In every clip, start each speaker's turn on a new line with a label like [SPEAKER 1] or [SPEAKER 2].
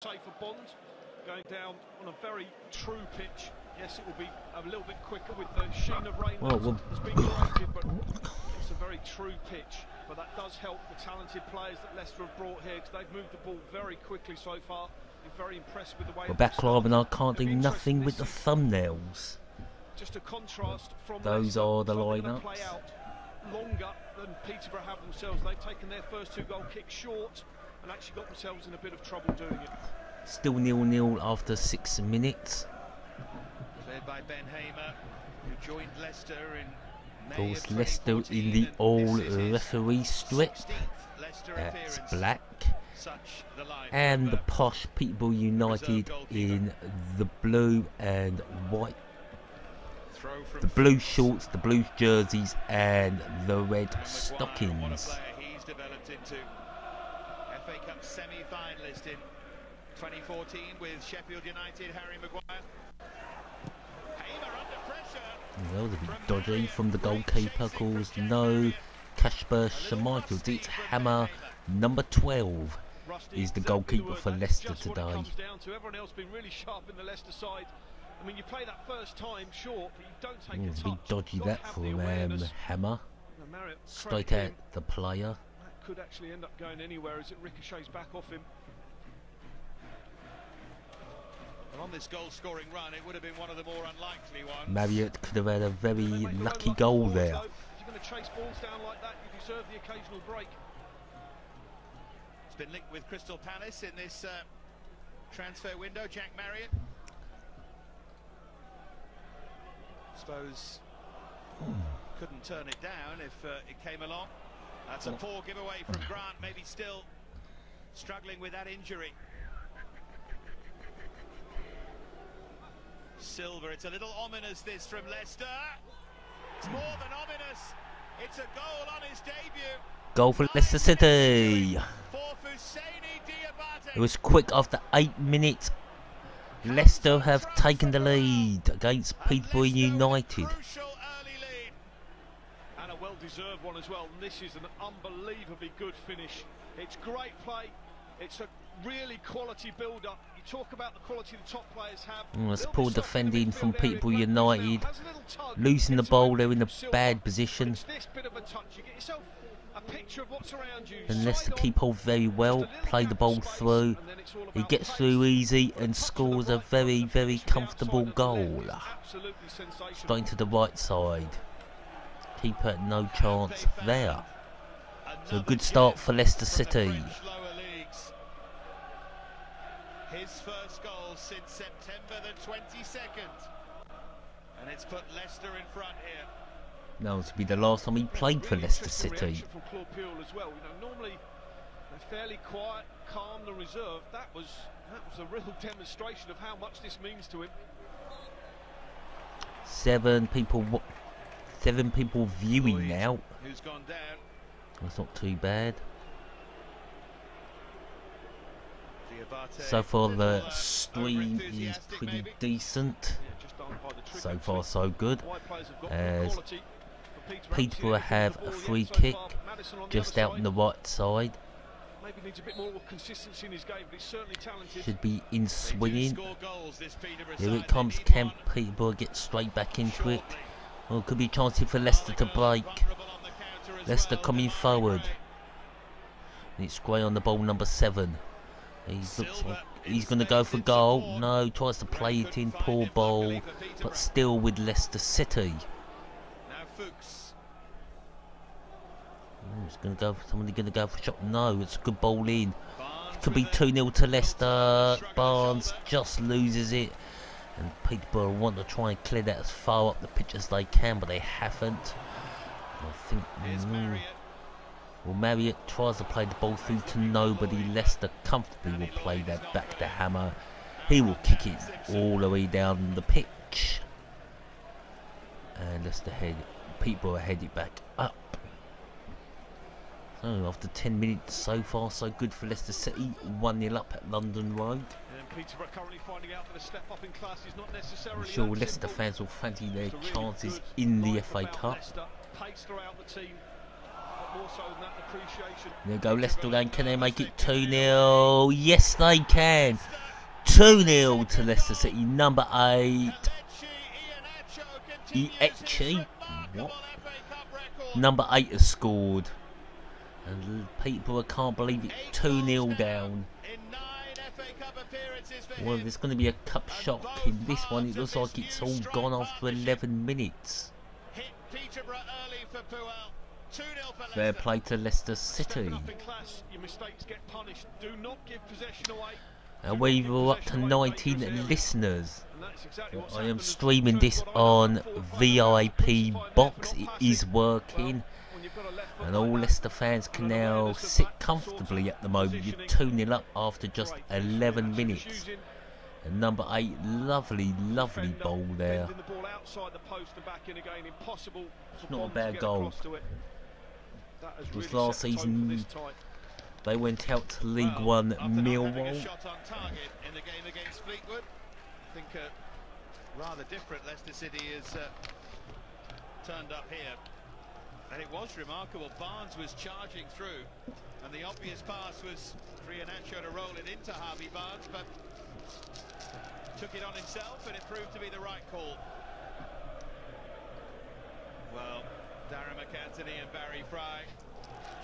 [SPEAKER 1] Safer Bond going down on a very true pitch. Yes, it will be a little bit quicker with the sheen of rain that's been created, but it's a very true pitch. But that does help the talented players that Leicester have brought here, because they've moved the ball very quickly so far. Been very impressed with the way.
[SPEAKER 2] We're back live and I can't do nothing with the thumbnails.
[SPEAKER 1] Just a contrast from
[SPEAKER 2] those
[SPEAKER 1] Leicester,
[SPEAKER 2] are the
[SPEAKER 1] lineups.
[SPEAKER 2] lineups.
[SPEAKER 1] Longer than Peterborough have themselves. They've taken their first two goal kicks short and actually got themselves in a bit of trouble doing it.
[SPEAKER 2] Still 0-0 after 6 minutes.
[SPEAKER 3] Led by Ben Hamer, who joined Leicester in
[SPEAKER 2] Of course, Leicester in the old referee strip. That's black. And the posh Peterborough United in the blue and white. The blue shorts, the blue jerseys, and the red stockings.
[SPEAKER 3] He's developed into FA Cup semi-finalist in 2014 with Sheffield United, Harry Maguire. Hamer under pressure.
[SPEAKER 2] Well, a bit dodgy from the goalkeeper, calls no Kasper Schmeichel. It's Hammer, number 12, is the goalkeeper for Leicester today.
[SPEAKER 1] Everyone else been really sharp in the Leicester side. I mean, you play that first time short, but you don't take a touch.
[SPEAKER 2] It's a bit dodgy that from Hammer. Straight at the player.
[SPEAKER 1] That could actually end up going anywhere as it ricochets back off him.
[SPEAKER 3] And on this goal-scoring run, it would have been one of the more unlikely ones.
[SPEAKER 2] Marriott could have had a very lucky goal there.
[SPEAKER 1] If you're going to chase balls down like that, you deserve the occasional break.
[SPEAKER 3] It's been linked with Crystal Palace in this transfer window, Jack Marriott. Suppose couldn't turn it down if it came along. That's a poor giveaway from Grant, maybe still struggling with that injury. Silva, it's a little ominous this from Leicester. It's more than ominous. It's a goal on his debut.
[SPEAKER 2] Goal for Leicester City. It was quick after 8 minutes. Leicester have taken the lead against Peterborough United.
[SPEAKER 1] And a well-deserved one as well. This is an unbelievably good finish. It's great play. It's a really quality build-up. You talk about the quality the top players have.
[SPEAKER 2] That's poor defending from Peterborough United. Losing the ball, they're in a bad position. And Leicester keep hold very well, play the ball through. He gets through easy and scores a very, very comfortable goal. Straight to the right side. Keeper had no chance there. So a good start for Leicester City.
[SPEAKER 3] His first goal since September the 22nd. And it's put Leicester in front here.
[SPEAKER 2] Now to be the last time he played for Leicester City.
[SPEAKER 1] Normally they're fairly quiet, calm, and reserved. That was a real demonstration of how much this means to him.
[SPEAKER 2] 7 people viewing now.
[SPEAKER 3] Who's gone down?
[SPEAKER 2] That's not too bad. So far the stream is pretty decent. So far so good. As Peterborough have a free kick just out on the right side. Should be in swinging. Here it comes. Can Peterborough get straight back into it? Well, could be a chance here for Leicester to break. Leicester coming forward. And it's Gray on the ball, number 7. He's going to go for goal. No, tries to play it in. Poor ball, but still with Leicester City. Somebody going to go for a shot. No, it's a good ball in. It could be 2-0 to Leicester. Barnes just loses it. And Peterborough want to try and clear that as far up the pitch as they can, but they haven't. I think. Well, Marriott tries to play the ball through to nobody. Leicester comfortably will play that back to Hammer. He will kick it all the way down the pitch. And Peterborough head it back up. So after 10 minutes, so far so good for Leicester City. 1-0 up at London Road. I'm sure Leicester fans will fancy their chances in the FA Cup.
[SPEAKER 1] but more so than that, appreciation.
[SPEAKER 2] There you go, Leicester again. Can they make it 2-0? Yes, they can. 2-0 to Leicester City. Number 8. Iechi. What? Number 8 has scored. And Peterborough can't believe it. 2-0 down. Well, there's going to be a cup shock in this one. It looks like it's all gone after 11 minutes. Fair play to Leicester City. And we were up to 19 listeners. I am streaming this on VIP box. It is working. And all Leicester fans can now sit comfortably at the moment. You're 2-0 up after just 11 minutes. And number 8, lovely ball there. It's not a bad goal. It was last season. They went out to League One Millwall.
[SPEAKER 3] I think rather different Leicester City has turned up here. And it was remarkable. Barnes was charging through, and the obvious pass was for Iheanacho to roll it into Harvey Barnes, but took it on himself, and it proved to be the right call. Well, Darren McAntony and Barry Fry,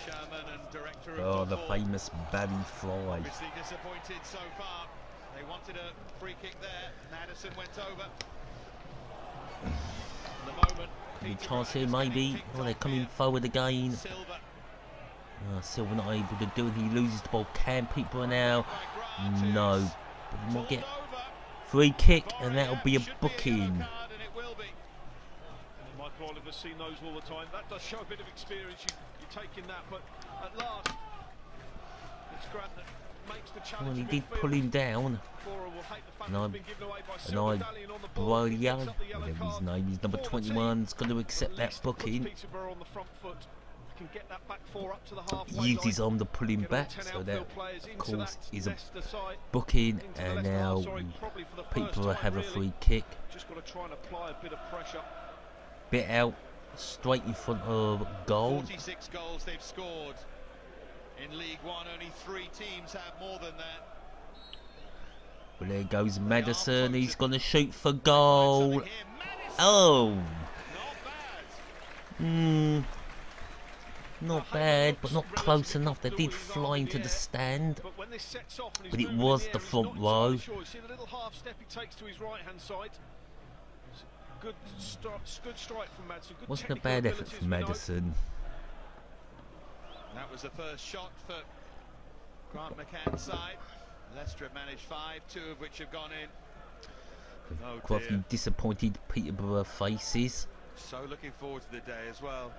[SPEAKER 3] chairman and director of football,
[SPEAKER 2] the famous Barry Fry.
[SPEAKER 3] Obviously disappointed so far. They wanted a free kick there. Madison went over. The moment.
[SPEAKER 2] Any chance here, maybe? Oh, they're coming forward again.
[SPEAKER 3] Silva.
[SPEAKER 2] Silva not able to do it. He loses the ball. Can Peterborough now? No. But he might get free kick, and that'll be a booking.
[SPEAKER 1] Michael Oliver's seen those all the time. That does show a bit of experience. You're taking that, but at last, it's Grant that makes the challenge.
[SPEAKER 2] Well, he did pull him down. And I Brolia, whatever his name is, number 21, is going to accept that booking. He used his arm to pull him back, so that, of course, is a booking. And now Peterborough have a free kick. Bit out, straight in front of goal.
[SPEAKER 3] 46 goals they've scored in League One. Only 3 teams have more than that.
[SPEAKER 2] Well, there goes Madison. He's going to shoot for goal. Oh! Not bad, but not close enough. They did fly into the stand, but it was the front row. Wasn't a bad effort from Madison.
[SPEAKER 3] That was the first shot for Grant McCann's side. Leicester have managed 5, 2 of which have gone in. Oh,
[SPEAKER 2] quite a few disappointed Peterborough faces.
[SPEAKER 3] So looking forward to the day as well.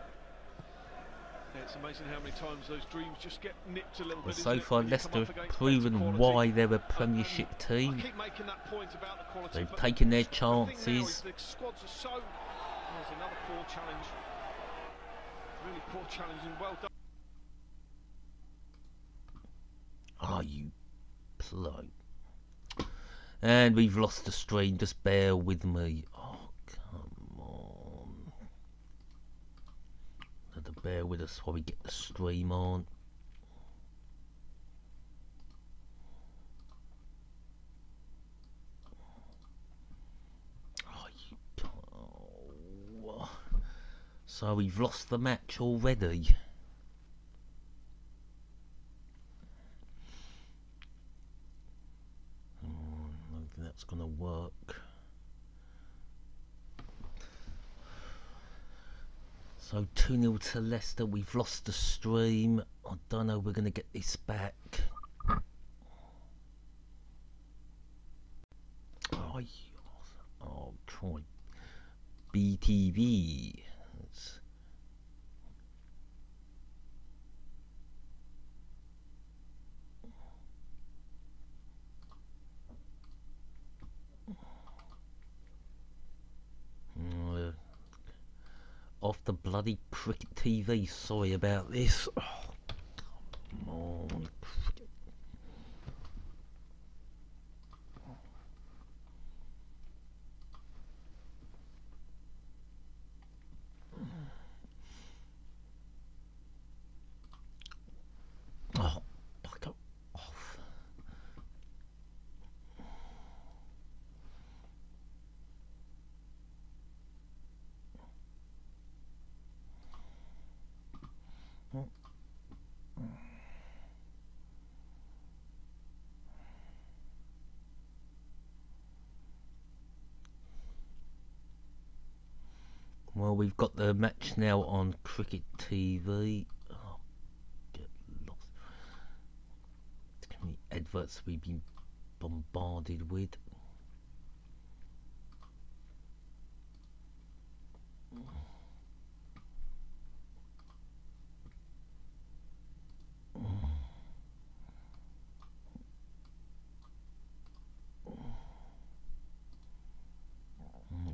[SPEAKER 1] Yeah, it's amazing how many times those dreams just get nipped a little bit.
[SPEAKER 2] So far, Leicester have proven why they're a Premiership team. They've taken their chances.
[SPEAKER 1] The squads are so. There's another poor challenge. Really poor challenge, and well done.
[SPEAKER 2] Are you slow? And we've lost the stream. Just bear with me. Oh, come on. Have to bear with us while we get the stream on. Oh, you can't. Oh. So we've lost the match already. That's gonna work. So 2-0 to Leicester. We've lost the stream. I don't know. We're gonna get this back. Oh, try BTV. Off the bloody cricket TV. Sorry about this. Oh, come on. Cricket. Well, we've got the match now on Cricket TV. Oh, get lost. How many adverts we've been bombarded with.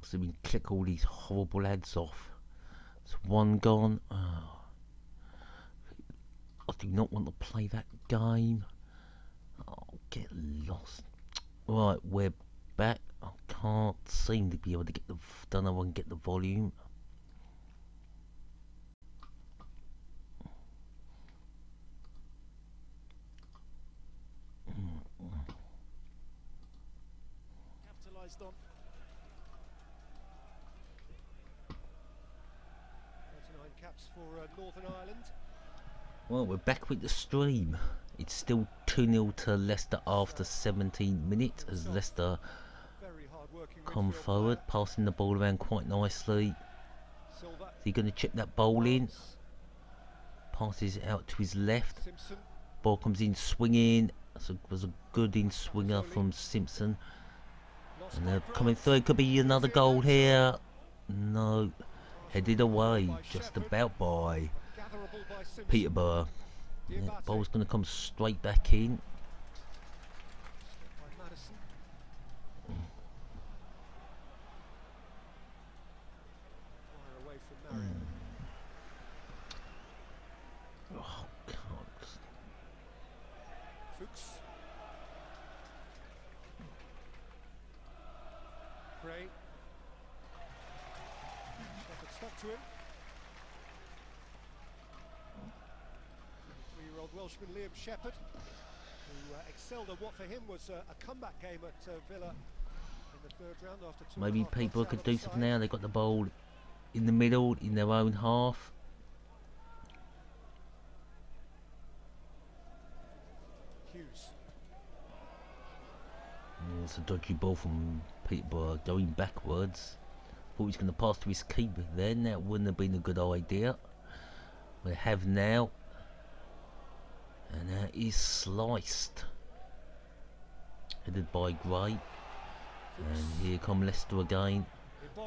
[SPEAKER 2] So we can click all these horrible ads off. It's one gone. Oh, I do not want to play that game. Oh, get lost. Right, we're back. I can't seem to be able to get the. Don't know if I can get the volume.
[SPEAKER 1] Capitalised on. 39 caps for Northern Ireland.
[SPEAKER 2] Well, we're back with the stream. It's still 2-0 to Leicester after 17 minutes as Leicester come forward, passing the ball around quite nicely.
[SPEAKER 1] Silva.
[SPEAKER 2] Is he going to chip that ball in? Passes it out to his left.
[SPEAKER 1] Simpson.
[SPEAKER 2] Ball comes in swinging. That was a good in swinger from Simpson. And they're coming through. Could be another goal here. No. Headed away just about by Peterborough. Yeah, ball's going to come straight back in. Oh, God.
[SPEAKER 1] Fuchs. Gray. Shepherd stuck to him. 3-year-old Welshman Liam Shepherd, who excelled at what for him was a comeback game at Villa in the third round after two.
[SPEAKER 2] Maybe people could do something now. They got the ball in the middle, in their own half.
[SPEAKER 1] Hughes.
[SPEAKER 2] It's a dodgy ball from Peterborough going backwards. Thought he was going to pass to his keeper then. That wouldn't have been a good idea. We have now. And that is sliced. Headed by Gray. And here come Leicester again.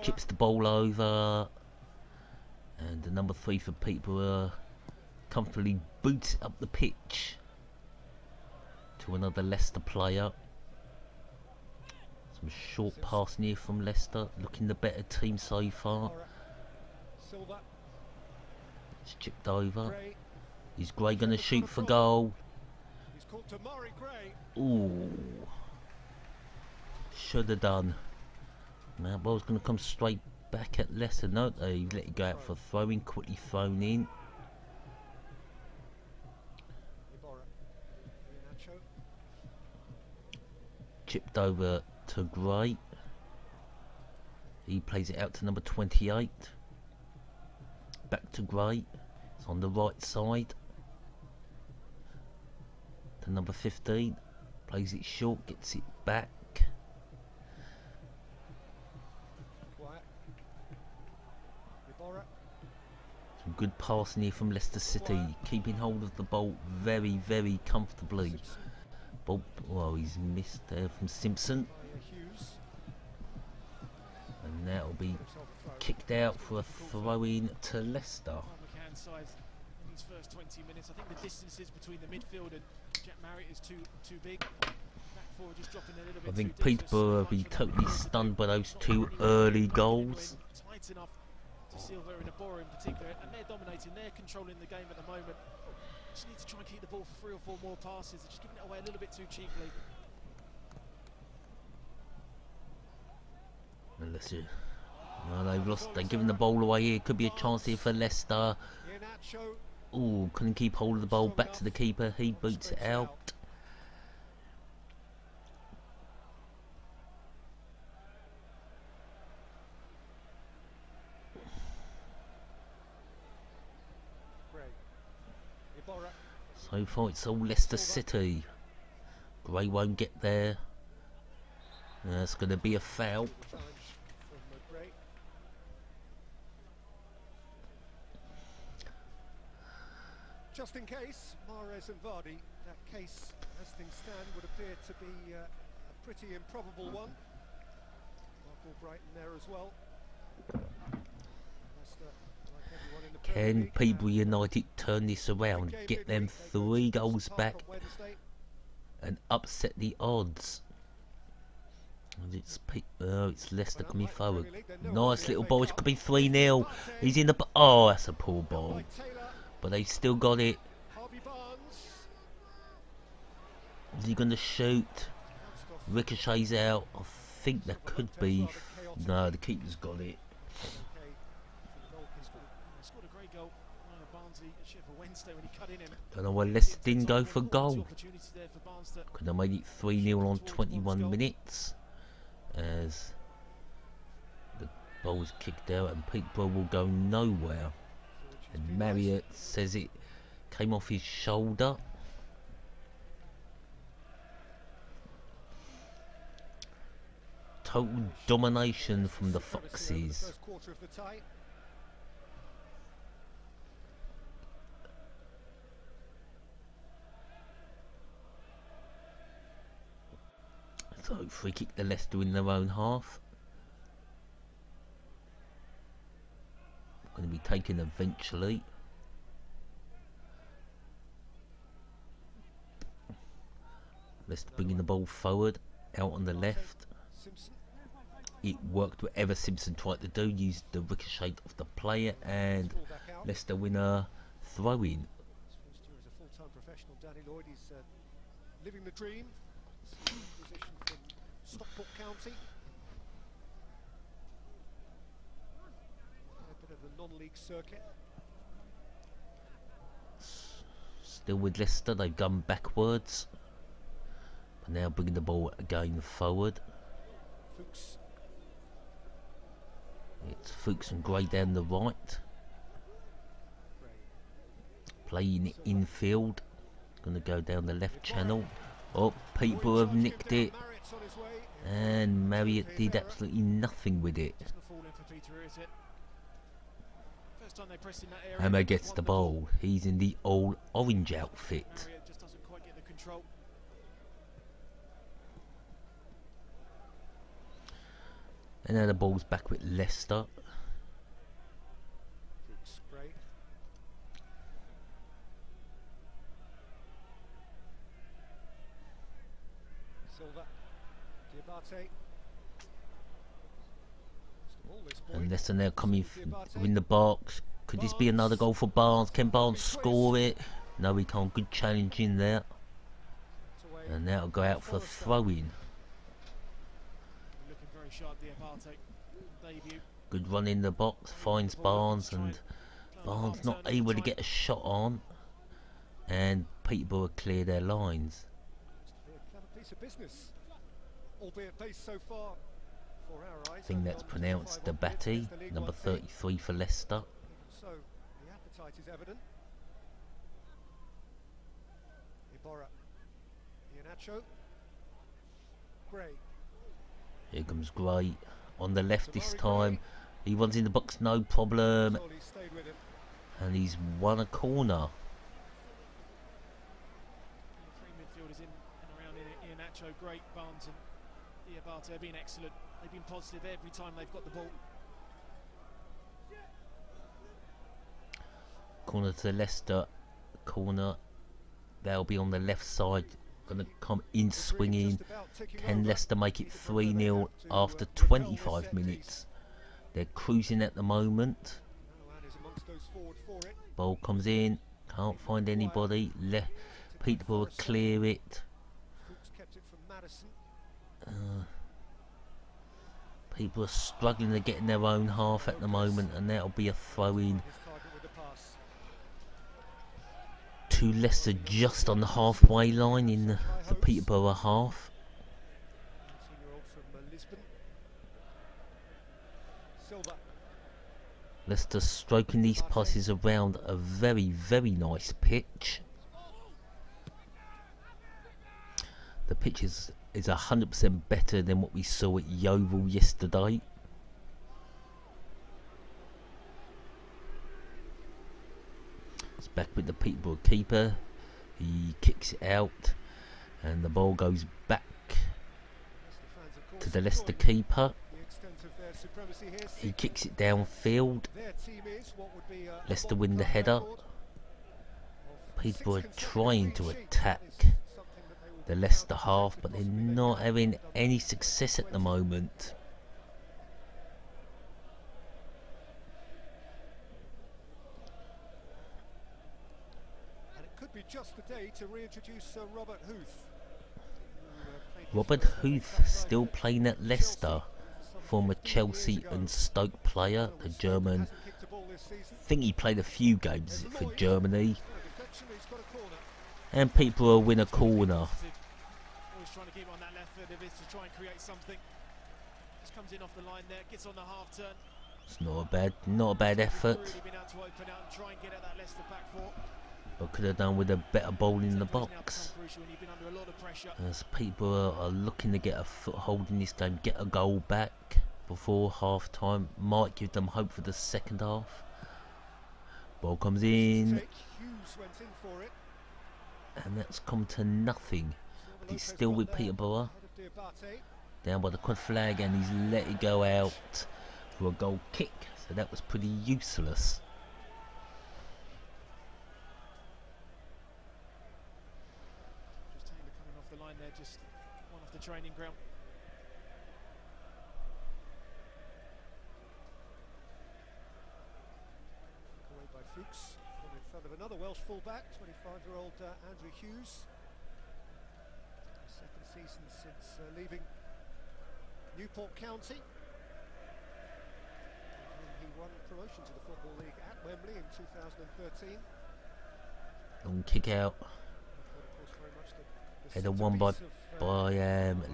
[SPEAKER 2] Chips the ball over. And the number 3 for Peterborough comfortably boots it up the pitch to another Leicester player. Some short passing here from Leicester, looking the better team so far.
[SPEAKER 1] Silva.
[SPEAKER 2] It's chipped over. Is Gray going to shoot for goal?
[SPEAKER 1] He's called to Murray Gray.
[SPEAKER 2] Ooh. Should have done. Now ball's going to come straight back at Leicester. No, they let it go out for throwing, quickly thrown in. Chipped over to Gray. He plays it out to number 28. Back to Gray. It's on the right side. To number 15. Plays it short, gets it back. Some good passing here from Leicester City, keeping hold of the ball very, very comfortably. Ball, well, he's missed there from Simpson. And that'll be kicked out for a throw-in to Leicester.
[SPEAKER 1] These first 20 minutes, I think the distances between the midfield and Jack Marriott is too big. Back forward just dropping a little bit.
[SPEAKER 2] I think Peterborough will be totally stunned by those 2 early goals.
[SPEAKER 1] Tight enough to Silva and Iborra in particular, and they're dominating, they're controlling the game at the moment. Just need to try and keep the ball for 3 or 4 more passes. They're just giving it away a little bit too cheaply.
[SPEAKER 2] And let's see. No, they've lost. They're giving the ball away here. Could be a chance here for Leicester. Ooh, couldn't keep hold of the ball. Back to the keeper. He boots it out. So far it's all Leicester City. Gray won't get there. That's going to be a foul.
[SPEAKER 4] Just in case, Mahrez and Vardy, that case, as things stand, would appear to be a pretty improbable one. Mark Brighton there as well. Leicester, like everyone in the Premier
[SPEAKER 2] Can
[SPEAKER 4] League,
[SPEAKER 2] Peterborough United turn this around, get them 3 goals back and upset the odds? And it's Leicester coming forward. Nice little ball, it could be 3-0. He's in the... Oh, that's a poor ball. But they've still got it. Is he going to shoot? Ricochet's out. I think there could be... No, the keeper's got it. Don't know why Leicester didn't go for goal. Could have made it 3-0 on 21 minutes. As the ball was kicked out and Peterborough will go nowhere. And Marriott says it came off his shoulder. Total domination from the Foxes. So free kick the Leicester in their own half. Going to be taken eventually. Leicester bringing the ball forward, out on the left. It worked whatever Simpson tried to do, used the ricochet of the player, and Leicester win a throw-in.
[SPEAKER 4] As a full-time professional, Danny Lloyd is living the dream. Acquisition from Stockport County. A bit of the non-league circuit.
[SPEAKER 2] Still with Leicester, they've gone backwards. But now bringing the ball again forward.
[SPEAKER 4] Fuchs.
[SPEAKER 2] It's Fuchs and Gray down the right. Playing it infield. Going to go down the left channel. Oh, people have nicked it. And Marriott did absolutely nothing with it. Hammer gets the ball. He's in the all orange outfit. And now the ball's back with Leicester.
[SPEAKER 4] Silva.
[SPEAKER 2] And Leicester now coming in the box. Could this be another goal for Barnes? Can Barnes score it? No, he can't. Good challenge in there. And now it'll go out for a throw-in. Good run in the box, finds Barnes, and Barnes not able to get a shot on, and Peterborough clear their lines. I think that's pronounced Dabati, number 33 for Leicester.
[SPEAKER 4] So the appetite is evident. Iborra, Iheanacho, Gray.
[SPEAKER 2] Here comes Gray on the left this time. He runs in the box, no problem. And he's won a corner.
[SPEAKER 1] Three midfielders in and around Iheanacho, Great, Barnes and Diabate have been excellent. They've been positive every time they've got the ball.
[SPEAKER 2] Corner to Leicester. Corner. They'll be on the left side. Going to come in swinging. Can Leicester make it 3-0 after 25 minutes? They're cruising at the moment. Ball comes in. Can't find anybody. Peterborough clear it. People are struggling to get in their own half at the moment, and that'll be a throw-in to Leicester just on the halfway line in the Peterborough half. Leicester stroking these passes around a very, very nice pitch. The pitch is 100% better than what we saw at Yeovil yesterday. It's Back with the Peterborough keeper. He kicks it out, and the ball goes back to the Leicester keeper. He kicks it downfield. Leicester win the header. Peterborough are trying to attack the Leicester half, but they're not having any success at the moment.
[SPEAKER 4] And it could be just the day to reintroduce Robert Huth.
[SPEAKER 2] Robert Huth still playing at Leicester, former Chelsea and Stoke player, the German. I think he played a few games for Germany. And Peterborough win a corner.
[SPEAKER 5] Always trying to keep on that left foot of his to try and create something. Just comes in off the line there, gets on the half turn.
[SPEAKER 2] It's not a bad effort.
[SPEAKER 5] Really been able to open out and try and get at that Leicester back four.
[SPEAKER 2] But could have done with a better ball in the box. As Peterborough are looking to get a foothold in this game, get a goal back before half time, might give them hope for the second half. Ball comes in, and that's come to nothing. But it's still with Peterborough, down by the quad flag, and he's let it go out for a goal kick, so that was pretty useless.
[SPEAKER 5] Just one off the training ground.
[SPEAKER 4] Away by Fuchs, in front of another Welsh fullback, 25-year-old Andrew Hughes. Second season since leaving Newport County. And he won promotion to the Football League at Wembley in 2013.
[SPEAKER 2] Long kick out. Header won by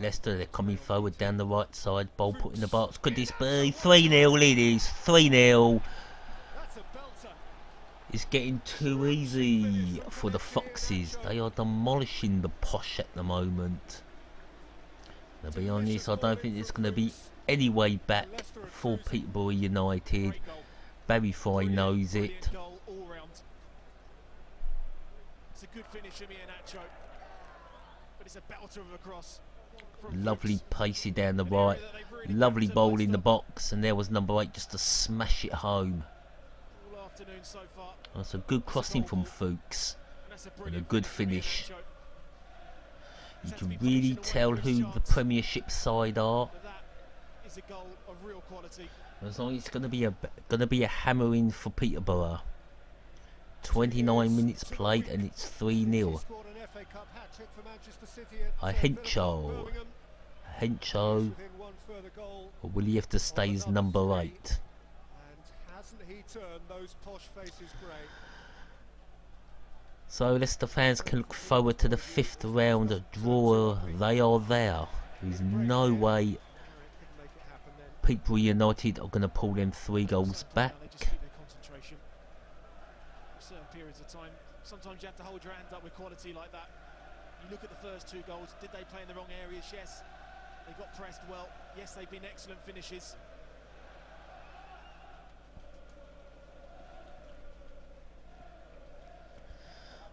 [SPEAKER 2] Leicester. They're coming forward down the right side. Ball put in the box. Could this be 3-0? It is 3-0. It's getting too easy for the Foxes. They are demolishing the Posh at the moment. To be honest, I don't think it's going to be any way back for Peterborough United. Barry Fry knows it.
[SPEAKER 5] It's a good finish from Iheanacho. But it's a belter of a cross.
[SPEAKER 2] Lovely pacey down the right, lovely ball in the box, and there was number 8 just to smash it home.
[SPEAKER 5] All afternoon so far.
[SPEAKER 2] That's a good crossing from Fuchs, and a good finish. You can really tell who the Premiership side are.
[SPEAKER 5] Is a goal of real quality.
[SPEAKER 2] As long as it's going to be a hammering for Peterborough. 29 minutes played and it's 3-0. Hencho, or will he have to stay as number 8? So Leicester fans can look forward to the 5th round draw. They are there. There's no way Peterborough United are going to pull them 3 goals back.
[SPEAKER 5] Certain periods of time, sometimes you have to hold your hand up with quality like that. You look at the first 2 goals, did they play in the wrong areas? Yes. They got pressed well. Yes, they've been excellent finishes.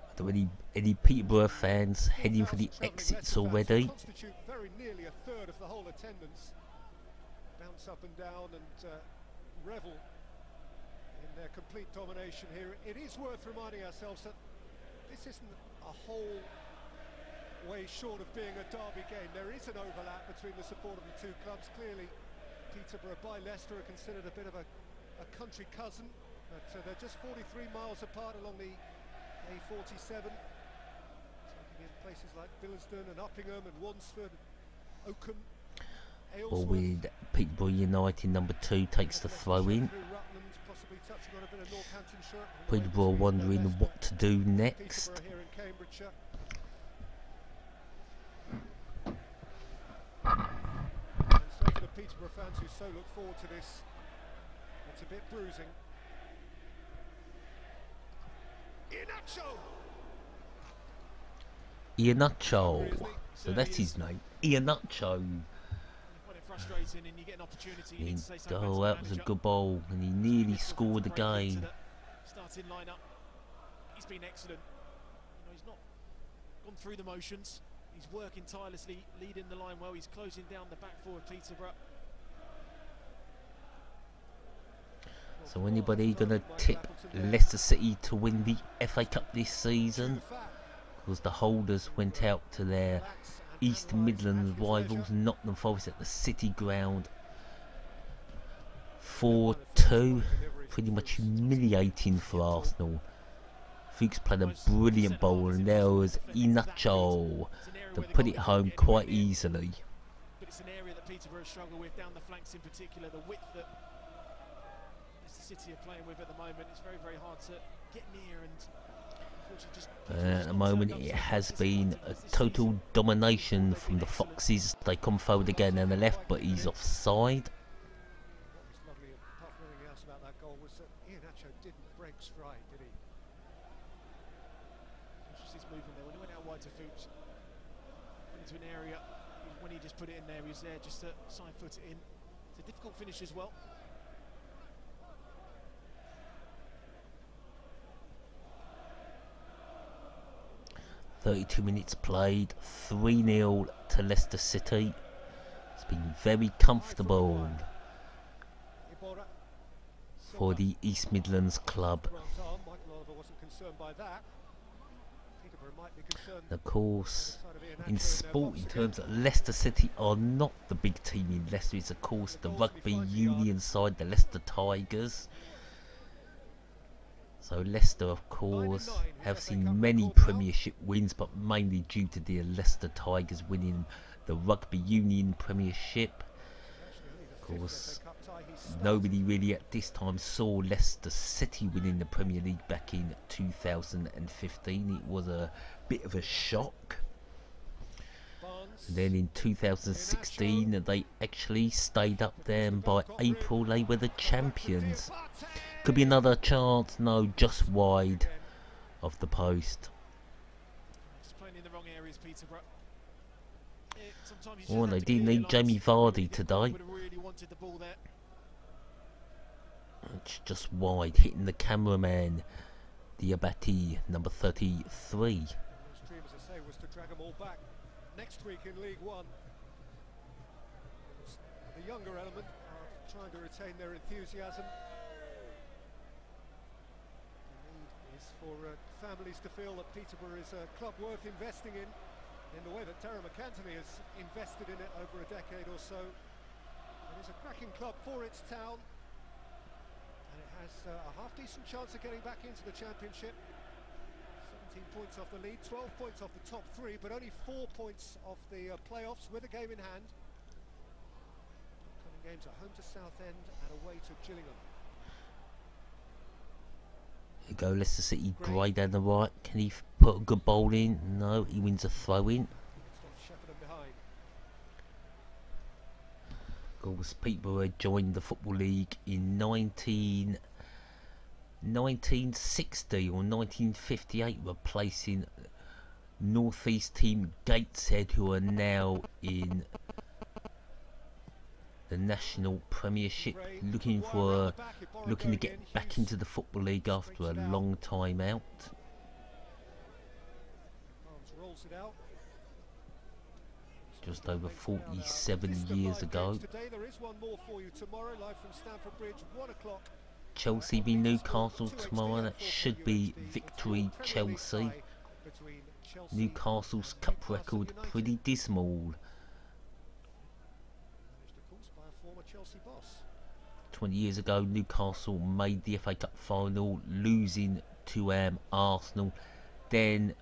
[SPEAKER 2] Are there any Peterborough fans heading for the exits already?
[SPEAKER 4] Very nearly a third of the whole attendance bounce up and down and revel in their complete domination here. It is worth reminding ourselves that this isn't a whole way short of being a derby game. There is an overlap between the support of the 2 clubs. Clearly, Peterborough by Leicester are considered a bit of a country cousin, but they're just 43 miles apart along the A47. Taking in places like Billiston and Uppingham and Wansford, Oakham,
[SPEAKER 2] Or with Peterborough United number 2 takes the throw in. Peterborough wondering what to do next.
[SPEAKER 4] And so for the Peterborough fans who so look forward to this, it's a bit bruising.
[SPEAKER 2] Iheanacho. So that's his name. Iheanacho. Oh, that was a good ball, and he nearly scored again.
[SPEAKER 5] Starting lineup. he's been excellent. You know, he's not gone through the motions. He's working tirelessly, leading the line well. He's closing down the back four of Peterborough.
[SPEAKER 2] So anybody gonna tip Leicester City to win the FA Cup this season? Because the holders went out to their East Midlands rivals Nottingham Forest at the City Ground 4-2. Pretty much humiliating for Arsenal. Fuchs played a brilliant ball, and there was Inacho to put it home quite easily.
[SPEAKER 5] But it's an area that Peterborough struggle with, down the flanks in particular. The width that Leicester City are playing with at the moment, it's very, very hard to get near, and
[SPEAKER 2] at the moment it has been a total domination from the Foxes. They come forward again on the left, but he's offside.
[SPEAKER 4] What was lovely, apart from anything else about that goal, was that Inacho didn't break stride, did he?
[SPEAKER 5] Just his movement there. When he went out wide to Fuchs, went into an area, when he just put it in there, he was there just to side foot it in. It's a difficult finish as well.
[SPEAKER 2] .32 minutes played, 3-0 to Leicester City. It's been very comfortable for the East Midlands club. Of course, in sporting terms, Leicester City are not the big team in Leicester. It's of course the rugby union side, the Leicester Tigers. So Leicester, of course, have seen many Premiership wins, but mainly due to the Leicester Tigers winning the Rugby Union Premiership. Of course, nobody really at this time saw Leicester City winning the Premier League back in 2015. It was a bit of a shock. And then in 2016, they actually stayed up there, and by April they were the champions. Could be another chance, no, just wide of the post.
[SPEAKER 5] Just playing in the wrong areas, Peterborough.
[SPEAKER 2] Oh, they didn't need Jamie Vardy today. It's just wide, hitting the cameraman, Diabati, number 33.
[SPEAKER 4] His dream, as I say, was to drag them all back next week in League One. The younger element are trying to retain their enthusiasm. For families to feel that Peterborough is a club worth investing in the way that Tara McAntony has invested in it over a decade or so. It is a cracking club for its town, and it has a half-decent chance of getting back into the Championship. 17 points off the lead, 12 points off the top three, but only 4 points off the playoffs with a game in hand. Upcoming games at home to Southend and away to Gillingham.
[SPEAKER 2] Here go Leicester City, Gray down the right. Can he put a good ball in? No, he wins a throw in. Of course, Peterborough joined the Football League in 1960 or 1958, replacing North East team Gateshead, who are now in the National Premiership, looking to get back into the Football League after a long time out. Just over 47 years ago. Chelsea v Newcastle tomorrow. That should be victory Chelsea. Newcastle's cup record pretty dismal. 20 years ago, Newcastle made the FA Cup final, losing to Arsenal. Then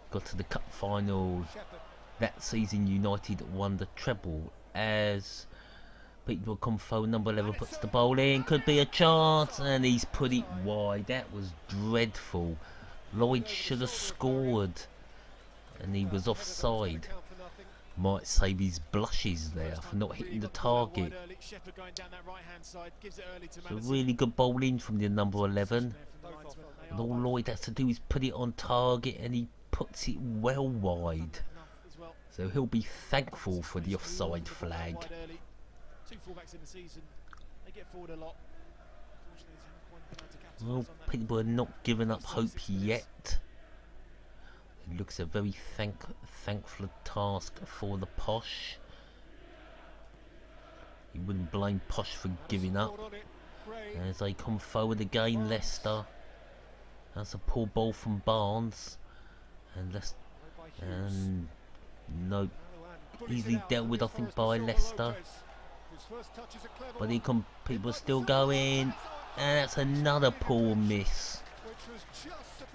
[SPEAKER 2] got to the cup final. That season, United won the treble. As Peterborough come forward, number 11 puts the ball in. Could be a chance, and he's put it wide. That was dreadful. Lloyd should have scored, and he was offside. Might save his blushes there for not hitting the target. It's a really good bowling from the number 11. And all Lloyd has to do is put it on target, and he puts it well wide. So he'll be thankful for the offside flag.
[SPEAKER 5] Two fullbacks in the season, they get forward a lot. Unfortunately, they haven't quite
[SPEAKER 2] Well, people are not giving up hope yet. It looks a very thankful task for the Posh. You wouldn't blame Posh for giving up. As they come forward again, Leicester. That's a poor ball from Barnes. And nope. Easily dealt with, I think, by Leicester. But here come people still going. And that's another poor miss.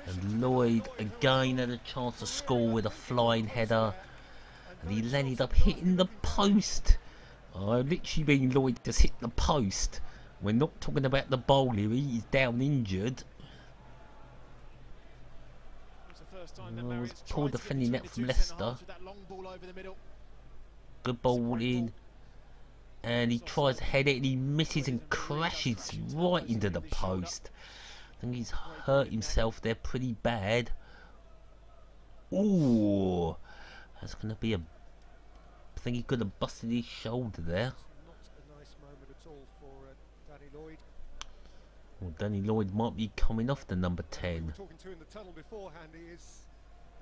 [SPEAKER 2] And Lloyd again had a chance to score with a flying header. And he landed up hitting the post. I literally mean Lloyd just hit the post. We're not talking about the bowl here. He's down injured. Oh, it's poor defending that from Leicester. Good ball in. And he tries to head it and he misses and crashes right into the post. I think he's hurt himself there pretty bad. Ooh, that's going to be a... I think he could have busted his shoulder there.
[SPEAKER 4] Not a nice moment at all for Danny Lloyd.
[SPEAKER 2] Well, Danny Lloyd might be coming off the number 10.
[SPEAKER 4] Talking to in the tunnel beforehand, he is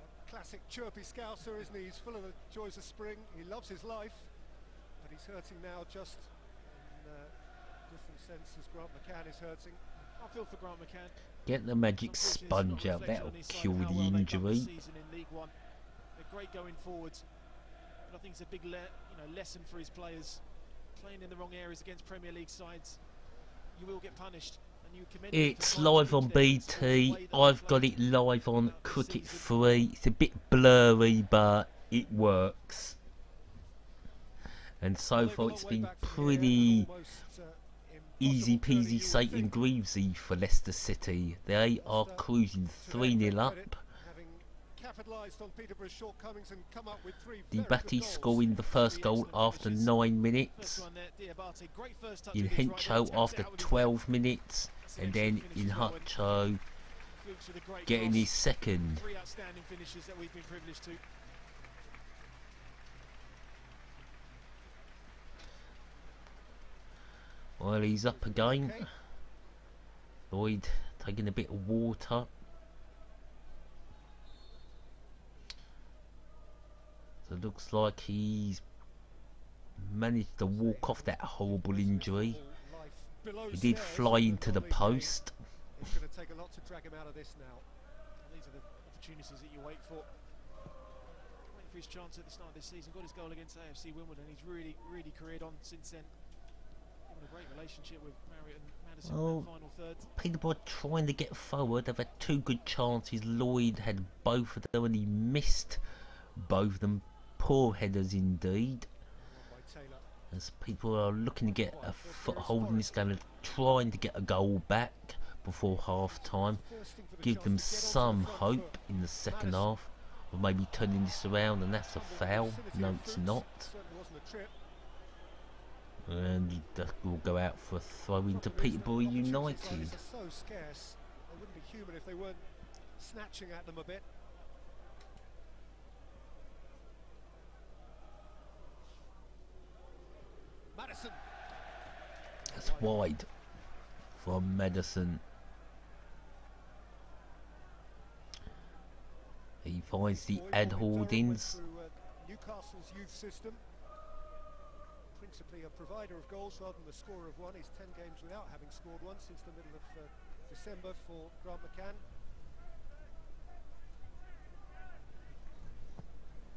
[SPEAKER 4] a classic chirpy Scouser, isn't he? He's full of the joys of spring. He loves his life. But he's hurting now just in a different sense as Grant McCann is hurting.
[SPEAKER 5] I feel for Grant McCann.
[SPEAKER 2] Get the magic sponge out, that'll cure the injury.
[SPEAKER 5] They're great going forwards. But I think it's a big lesson for his players. Playing in the wrong areas against Premier League sides, you will get punished. And you commend
[SPEAKER 2] it's live on BT. I've got it live on Cricket 3. It's a bit blurry, but it works. And so far it's been pretty easy peasy Satan Greavesy for Leicester City. They are cruising 3-0 up. Diabate scoring the first goal after 9 minutes. In Hencho after 12 minutes. And then in Hutcho getting his second.
[SPEAKER 5] Three outstanding finishes that we've been privileged to.
[SPEAKER 2] Well, he's up again. Lloyd taking a bit of water. So it looks like he's managed to walk off that horrible injury. He did fly into the post.
[SPEAKER 4] It's going to take a lot to drag him out of this now.
[SPEAKER 5] These are the opportunities that you wait for. Waiting for his chance at the start of this season. Got his goal against AFC Wimbledon. He's really careered on since then. A great relationship with Marriott and Madison in the final third.
[SPEAKER 2] Peterborough trying to get forward. They've had 2 good chances. Lloyd had both of them and he missed both of them. Poor headers indeed. As people are looking to get a foothold in this game and trying to get a goal back before half time. Give them some hope in the second half. Or maybe turning this around, and that's a foul. No, it's not. And that will go out for a throw into Peterborough United.
[SPEAKER 4] So scarce, they wouldn't be human if they weren't snatching at them a bit. Madison.
[SPEAKER 2] That's wide from Madison. He finds the Ad Hoardings.
[SPEAKER 4] Newcastle's youth system. Principally a provider of goals rather than the scorer of one. He's 10 games without having scored one since the middle of December for Grant McCann.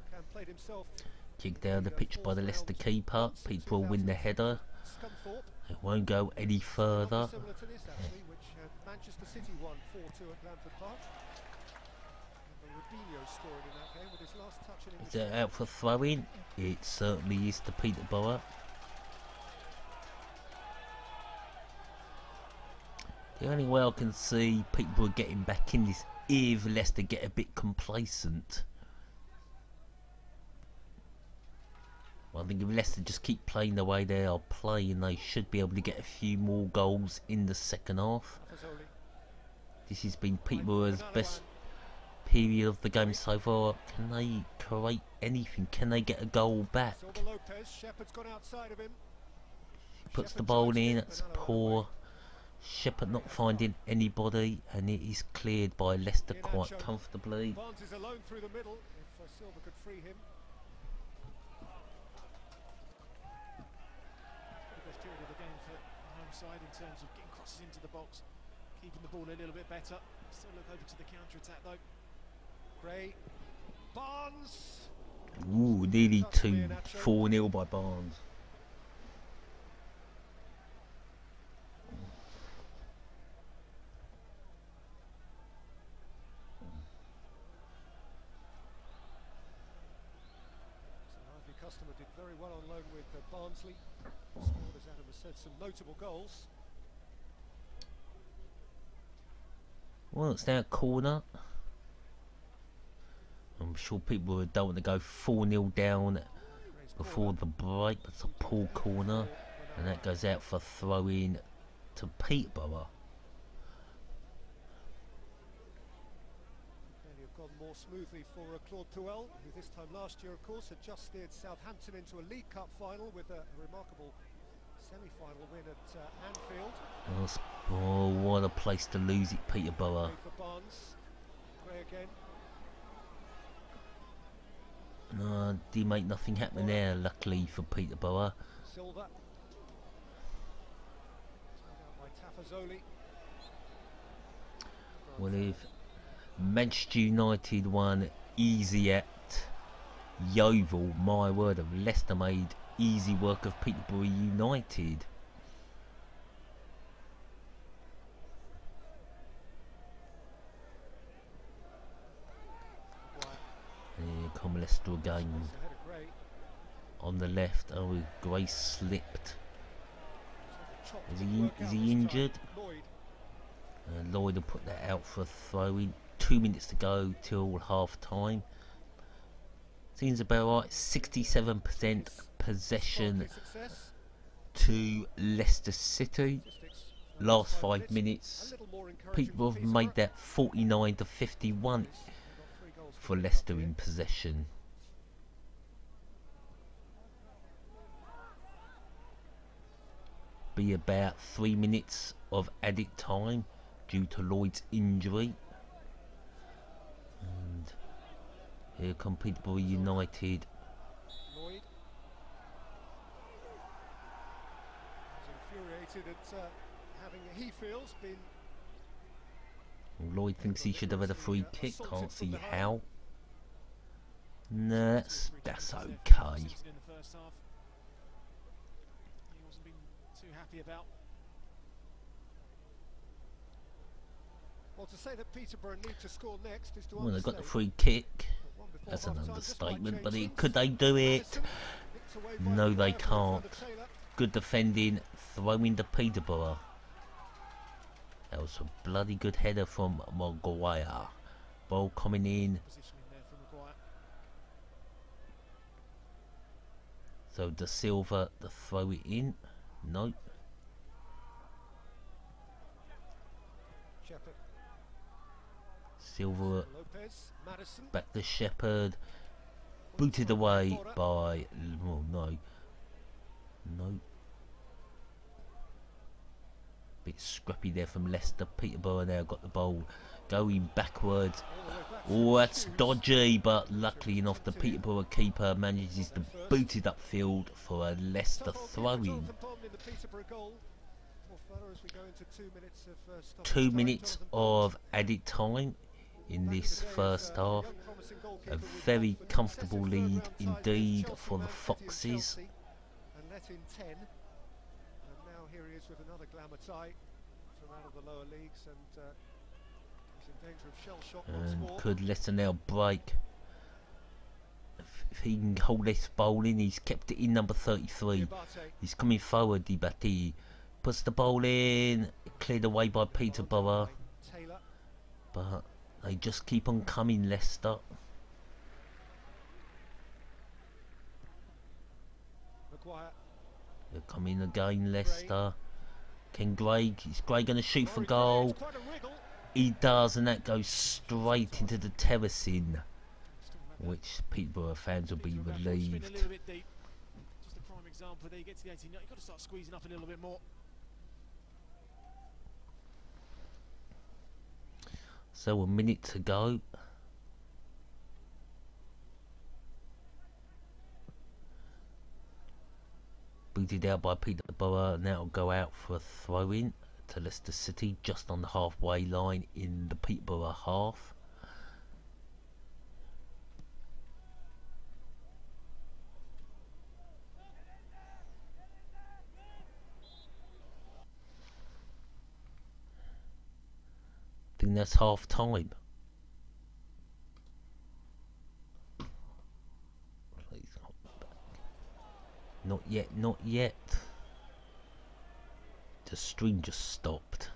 [SPEAKER 4] McCann played himself.
[SPEAKER 2] Kicked down the pitch by the Leicester keeper. Peterborough win the header. It won't go any further.
[SPEAKER 4] Similar to this actually, which Manchester City won 4-2 at Glanford Park. Robinho scored in that game with his last touch in.
[SPEAKER 2] Is that out for throw-in? It certainly is to Peterborough. The only way I can see Peterborough getting back in this if Leicester get a bit complacent. Well, I think if Leicester just keep playing the way they are playing, they should be able to get a few more goals in the second half. This has been Peterborough's best period of the game so far. Can they create anything? Can they get a goal back?
[SPEAKER 4] Lopes, Shepherd's gone outside of him.
[SPEAKER 2] Puts the ball in. That's poor. Shepherd not finding anybody, and it is cleared by Leicester quite comfortably.
[SPEAKER 4] Barnes is alone through the middle. If Silva could free him.
[SPEAKER 5] The best period of the game for the home side in terms of getting crosses into the box, keeping the ball a little bit better. Still look over to the counter attack though.
[SPEAKER 4] Gray. Barnes.
[SPEAKER 2] Ooh, nearly 4-0 by Barnes.
[SPEAKER 4] Customer did very well on loan with Barnsley. Scored, as Adam has said, some notable goals.
[SPEAKER 2] Well, it's now a corner. I'm sure people don't want to go 4-0 down before the break. It's a poor corner, and that goes out for throw-in to Peterborough.
[SPEAKER 4] Gone more smoothly for Claude Puel, who this time last year, of course, had just steered Southampton into a League Cup final with a remarkable semi-final win at Anfield.
[SPEAKER 2] Oh, what a place to lose it, Peterborough.
[SPEAKER 4] For Barnes. Gray again.
[SPEAKER 2] No, didn't make nothing happen there, luckily for Peterborough.
[SPEAKER 4] Silva. By Tafazzoli.
[SPEAKER 2] Well, if Manchester United won easy at Yeovil, my word, of Leicester made easy work of Peterborough United. Here come Leicester again. On the left, oh, Gray slipped. Is he injured? Lloyd will put that out for a throw-in. 2 minutes to go till half time. Seems about right. 67% possession to Leicester City. Last 5 minutes, people have made that 49 to 51 for Leicester in possession. Be about 3 minutes of added time due to Lloyd's injury. And here come Peterborough United.
[SPEAKER 4] Lloyd is infuriated at having, he feels, been...
[SPEAKER 2] Lloyd thinks he should have had a free kick, can't see how. No, that's okay.
[SPEAKER 4] Well, to say that Peterborough need to score next is to
[SPEAKER 2] well, they got the free kick. That's an understatement, but could they do it? No, they can't. Good defending, throwing to Peterborough. That was a bloody good header from Maguire. Ball coming in. So De Silva to throw it in. Nope. Silva back to Shepherd. Booted away by... oh, no. No. Bit scrappy there from Leicester. Peterborough now got the ball going backwards. Oh, that's dodgy, but luckily enough the Peterborough keeper manages to boot it upfield for a Leicester throw-in. 2 minutes of added time in this first half. A very comfortable lead indeed for the Foxes.
[SPEAKER 4] And let in 10. And now here he is with another glamour tie from out of the lower leagues, and he's in danger of shell shock once more.
[SPEAKER 2] Could Leicester now break? If he can hold this ball in, he's kept it in number 33. He's coming forward, Diabate. Puts the ball in, cleared away by Peterborough. But they just keep on coming, Leicester. They're coming again, Leicester. Is Gray going to shoot for goal? He does, and that goes straight into the terracing, which Peterborough fans will be relieved.
[SPEAKER 5] Just a prime example there. You get to the 18, you've got to start squeezing up a little bit more.
[SPEAKER 2] So a minute to go. Booted out by Peterborough, now will go out for a throw-in to Leicester City, just on the halfway line in the Peterborough half. I think that's half time. Please, not yet, not yet. The stream just stopped.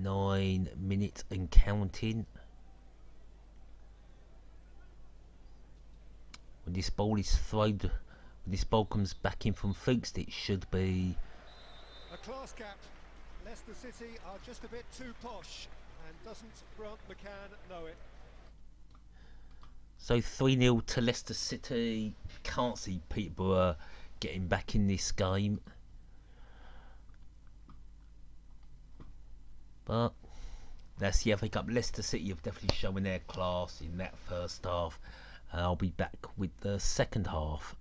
[SPEAKER 2] Nine minutes and counting. When this ball is thrown, when this ball comes back in from Fuchs, it should be
[SPEAKER 4] a class gap. Leicester City are just a bit too posh, and doesn't Grant McCann know it?
[SPEAKER 2] So 3-0 to Leicester City. Can't see Peterborough getting back in this game. But that's the FA Cup. Leicester City have definitely shown their class in that first half. I'll be back with the second half.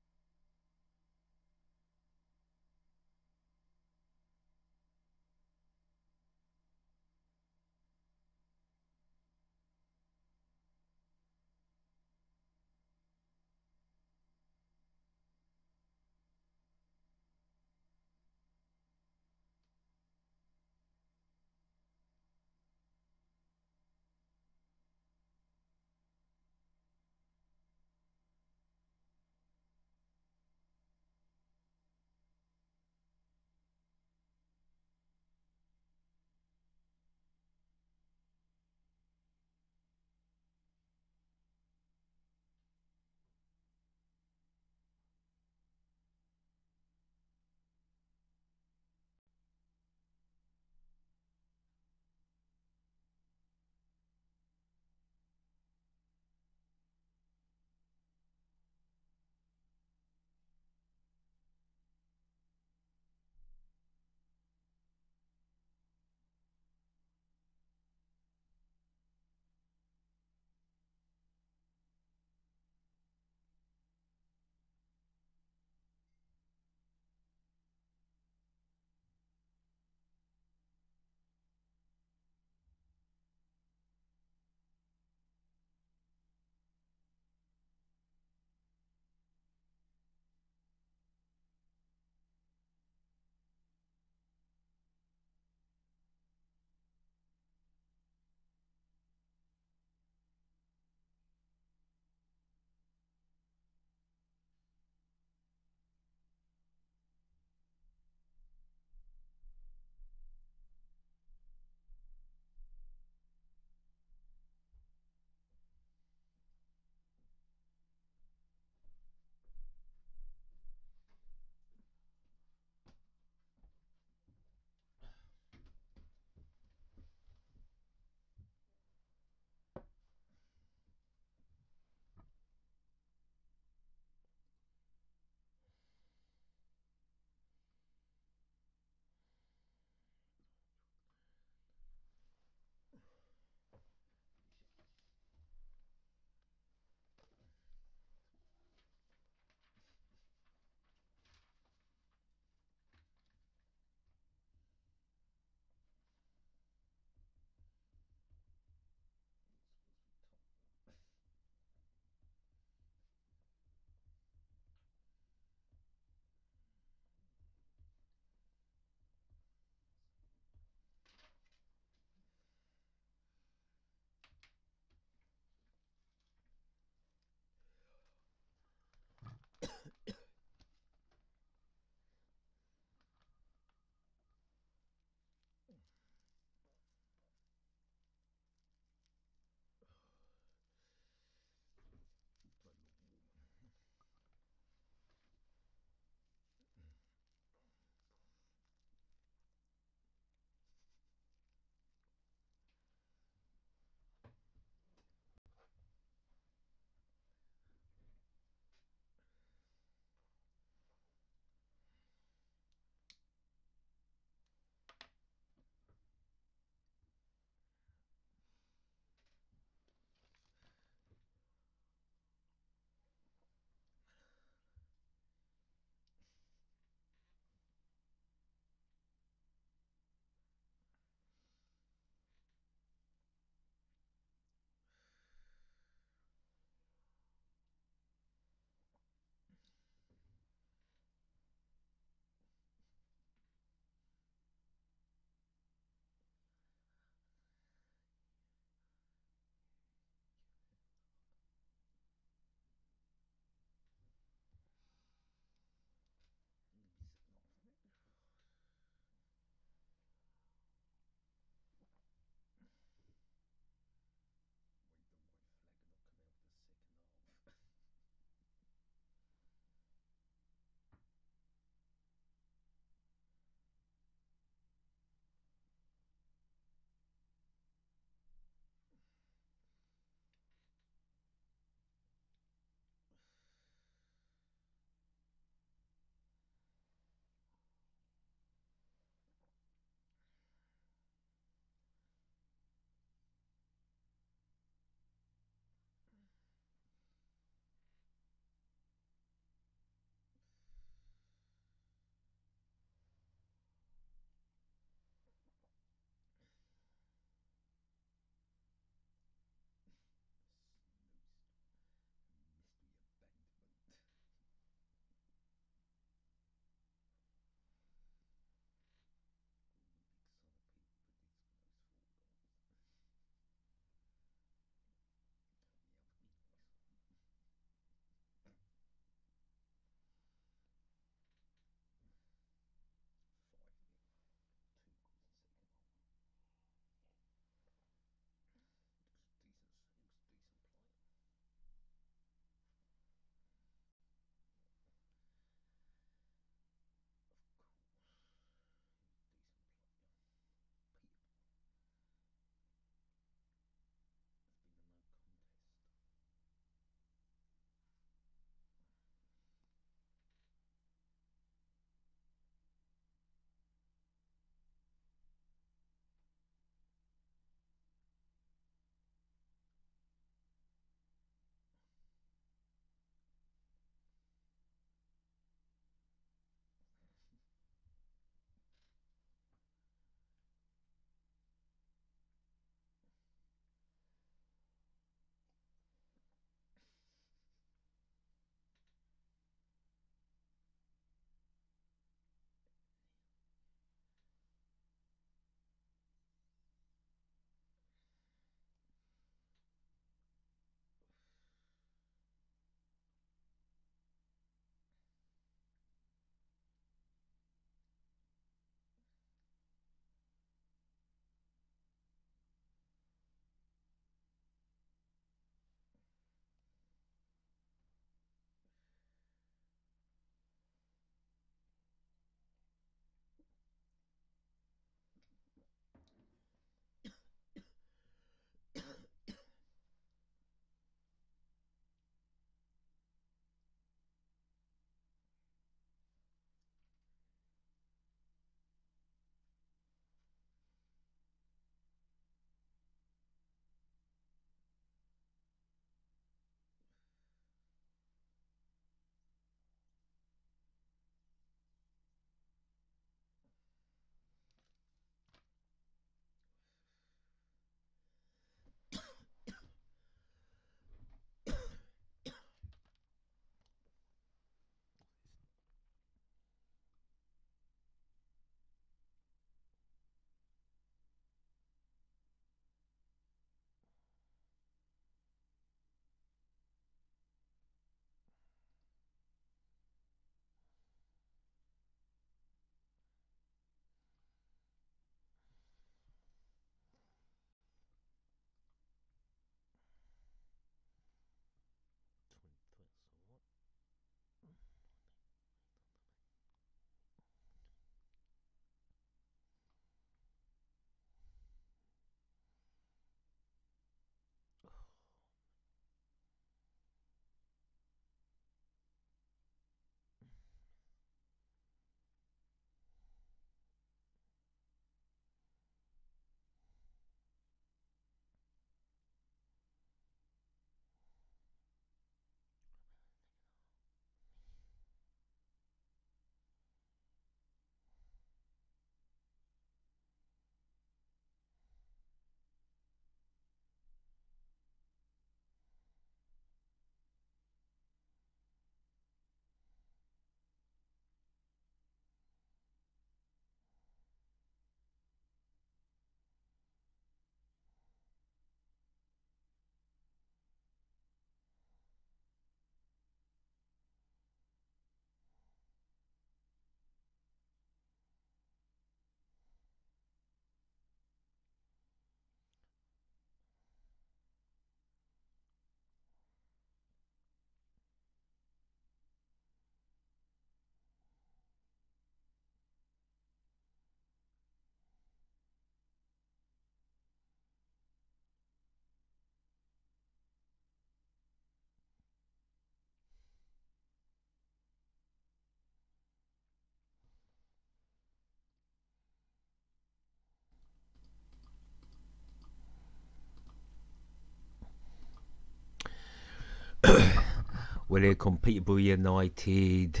[SPEAKER 2] Well, here come Peterborough United.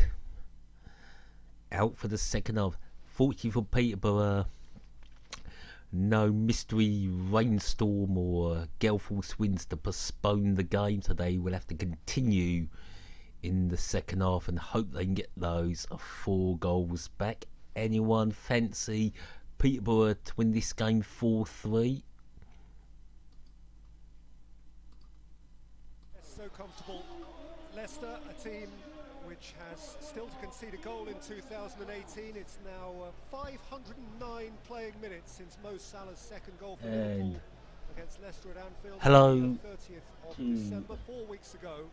[SPEAKER 2] Out for the second half. Fortunately for Peterborough, no mystery rainstorm or gale force winds to postpone the game, so they will have to continue in the second half and hope they can get those 4 goals back. Anyone fancy Peterborough to win this game 4-3?
[SPEAKER 4] So comfortable. Leicester, a team which has still to concede a goal in 2018. It's now 509 playing minutes since Mo Salah's second goal for Liverpool against Leicester at Anfield.
[SPEAKER 2] Hello.
[SPEAKER 4] On the 30th of December, 4 weeks ago.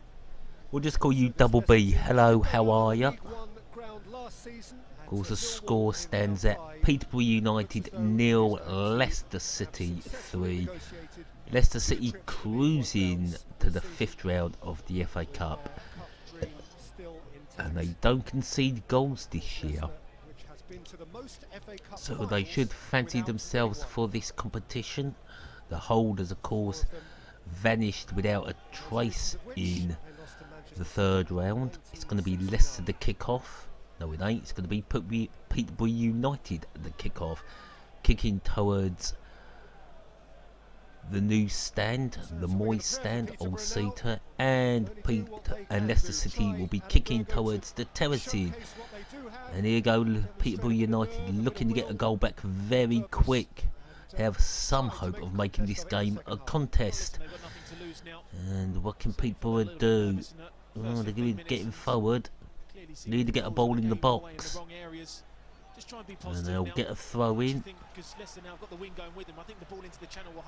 [SPEAKER 2] We'll just call you Double B. Hello, how are you? Of course, the score stands at Peterborough United 0, Leicester City 3. Leicester City cruising to the 5th round of the FA Cup. And they don't concede goals this year, so they should fancy themselves for this competition. The holders, of course, vanished without a trace in the 3rd round. It's going to be Leicester the kickoff. No, it ain't. It's going to be Peterborough United the kickoff, kicking towards the new stand, the moist stand, Old Seater, and Leicester City will be kicking towards the terracing. And here go Peterborough United looking to get a goal back very quick. They have some hope of making this game a contest. And what can Peterborough do? Oh, they're getting forward. Need to get a ball in the box. And they'll get a throw in.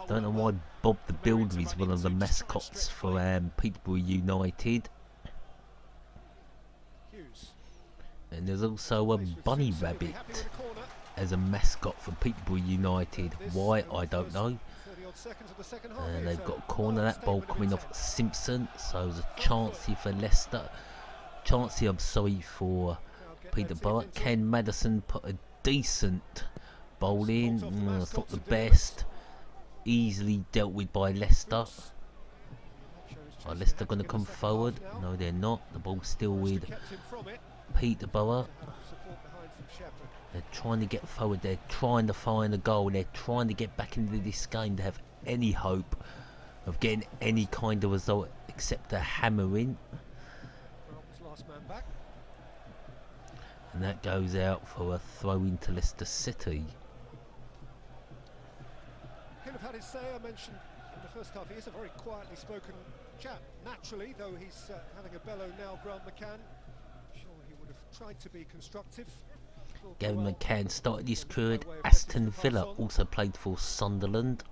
[SPEAKER 2] Don't know why Bob the Builder is one of the mascots for Peterborough United. And there's also a bunny rabbit as a mascot for Peterborough United. Why, I don't know. And they've got a corner. That ball coming off Simpson. So there's a chance here for Leicester. Chance here, I'm sorry, for Peterborough. Ken Madison put a decent bowl in. It's not the best. Easily dealt with by Leicester. Are Leicester going to come forward? No, they're not. The ball's still with Peterborough. They're trying to get forward. They're trying to find a goal. They're trying to get back into this game to have any hope of getting any kind of result except a hammering. And that goes out for a throw into Leicester City.
[SPEAKER 4] He'll have had his say. I mentioned in the first half he is a very quietly spoken chap, naturally, though he's having a bellow now, Grant McCann. I'm sure he would have tried to be constructive.
[SPEAKER 2] Gavin McCann started his career at Aston Villa, also played for Sunderland.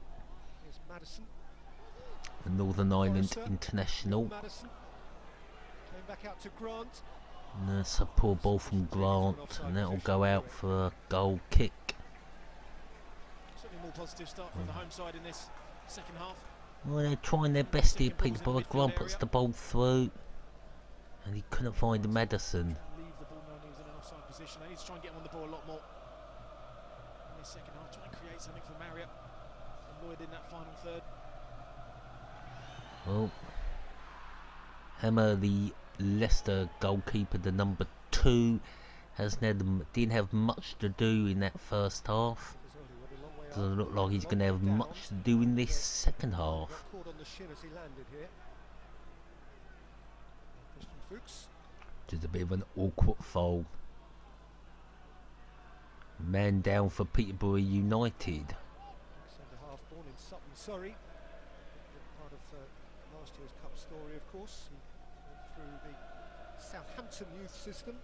[SPEAKER 2] The Northern Ireland international.
[SPEAKER 4] Came back out to Grant.
[SPEAKER 2] And that's a poor ball from Grant, and that'll go out for a goal kick.
[SPEAKER 5] Certainly more positive start from the home side in this second half.
[SPEAKER 2] Well, they're trying their best here, Peterborough. Grant puts the ball through, and he couldn't find Madison.
[SPEAKER 5] Leave the ball knowing he was in an offside position. They need to try and get him on the ball a lot more in this second half. Try and create something for Marriott and Lloyd in that final third.
[SPEAKER 2] Well, Hammer, the Leicester goalkeeper, the number 2, didn't have much to do in that first half. Doesn't look like he's going to have much to do in this second half. Just a bit of an awkward foul. Man down for Peterborough United.
[SPEAKER 4] Centre half born in Sutton, Surrey. Part of last year's Cup story, of course. He went through the Southampton youth system.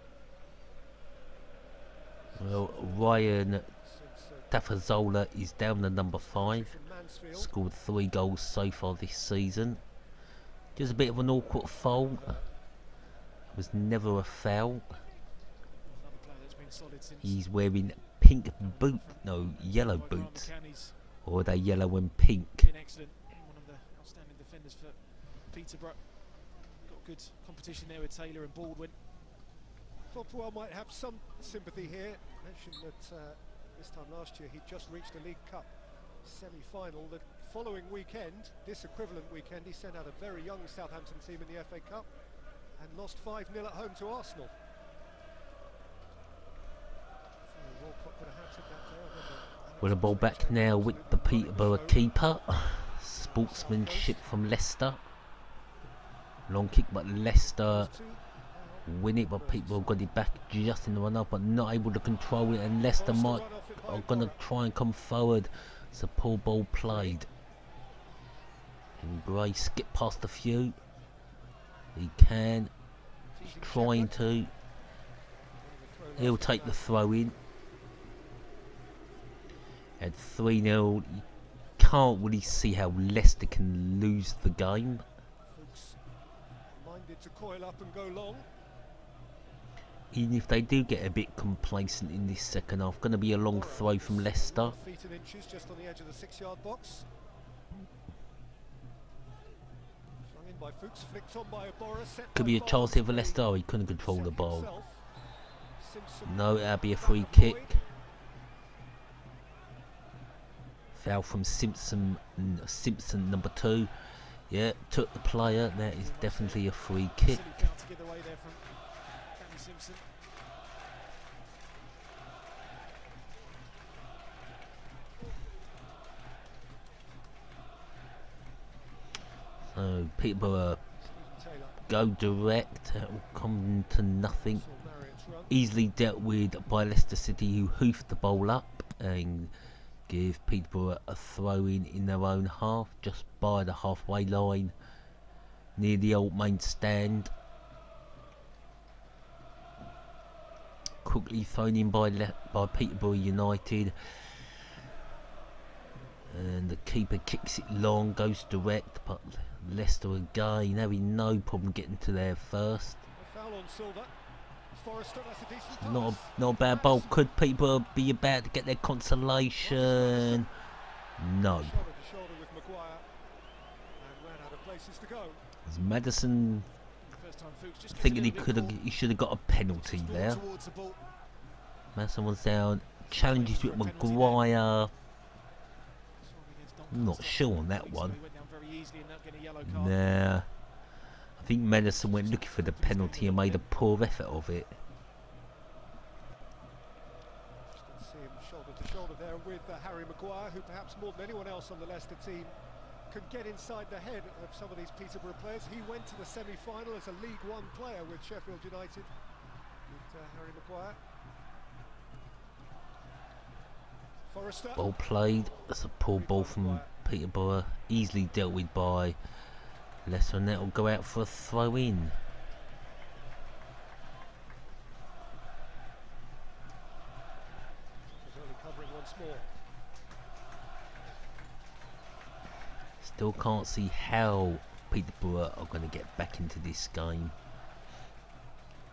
[SPEAKER 2] Well, Ryan Tafazola is down to number 5. Scored 3 goals so far this season. Just a bit of an awkward foul. It was never a foul. He's wearing pink yellow boots. Or are they yellow and pink?
[SPEAKER 5] Excellent. One of the outstanding defenders for Peterborough. Got good competition there with Taylor and Baldwin.
[SPEAKER 4] Popwell might have some sympathy here. Mentioned that this time last year he just reached a League Cup semi-final. The following weekend, this equivalent weekend, he sent out a very young Southampton team in the FA Cup. and lost 5-0 at home to Arsenal. So Walcott got a hat-trick that day. I remember
[SPEAKER 2] With the ball back now with the Peterborough keeper. Sportsmanship from Leicester. Long kick, but Leicester win it, but Peterborough got it back just in the run up, but not able to control it, and Leicester are gonna try and come forward. It's a poor ball played. And Gray skip past a few. He can. He's trying to. He'll take the throw in. At 3-0, you can't really see how Leicester can lose the game.
[SPEAKER 4] Minded to coil up and go long.
[SPEAKER 2] Even if they do get a bit complacent in this second half, going to be a long throw from Leicester.
[SPEAKER 4] Feet and inches just on the edge of the 6-yard box. Flung in by Fuchs, flicked on by Iborra, set
[SPEAKER 2] Could
[SPEAKER 4] by
[SPEAKER 2] be a
[SPEAKER 4] Barnes.
[SPEAKER 2] chance here for Leicester. Oh, he couldn't control the
[SPEAKER 4] Set
[SPEAKER 2] ball.
[SPEAKER 4] himself. Simpson
[SPEAKER 2] No, that'll be a free
[SPEAKER 4] back
[SPEAKER 2] kick.
[SPEAKER 4] Boyd.
[SPEAKER 2] Foul from Simpson. Simpson number 2. Yeah, took the player. That is definitely a free kick.
[SPEAKER 5] Silly foul to get away there from Danny Simpson.
[SPEAKER 2] So Peterborough
[SPEAKER 4] Taylor
[SPEAKER 2] go direct. That will come to nothing.
[SPEAKER 4] saw Marriott's run.
[SPEAKER 2] Easily dealt with by Leicester City, who hoofed the ball up and give Peterborough a throw in their own half, just by the halfway line, near the old main stand. Quickly thrown in by Peterborough United, and the keeper kicks it long, goes direct, but Leicester again having no problem getting to there first.
[SPEAKER 4] A foul on Silva. Forrester, that's a decent pass.
[SPEAKER 2] Not a bad ball. Could Peterborough be about to get their consolation? No.
[SPEAKER 4] Shoulder to shoulder with Maguire and ran out of places to go.
[SPEAKER 2] As Maddison
[SPEAKER 5] First time Fuchs just gets a
[SPEAKER 2] thinking
[SPEAKER 5] little bit
[SPEAKER 2] he should have got a penalty
[SPEAKER 5] caught.
[SPEAKER 2] there.
[SPEAKER 5] Towards the ball.
[SPEAKER 2] Maddison was down. Challenges with Maguire. I'm not sure on that one. Nah. I think Maddison went looking for the penalty and made a poor effort of it.
[SPEAKER 4] Just see him shoulder to shoulder there with Harry Maguire, who perhaps more than anyone else on the Leicester team can get inside the head of some of these Peterborough players. He went to the semi-final as a League One player with Sheffield United, with Harry Maguire. Forrester.
[SPEAKER 2] Ball played. That's a poor ball from Peterborough. Easily dealt with by Leicester, and that will go out for a throw in.
[SPEAKER 4] Early covering once more.
[SPEAKER 2] Still can't see how Peterborough are going to get back into this game.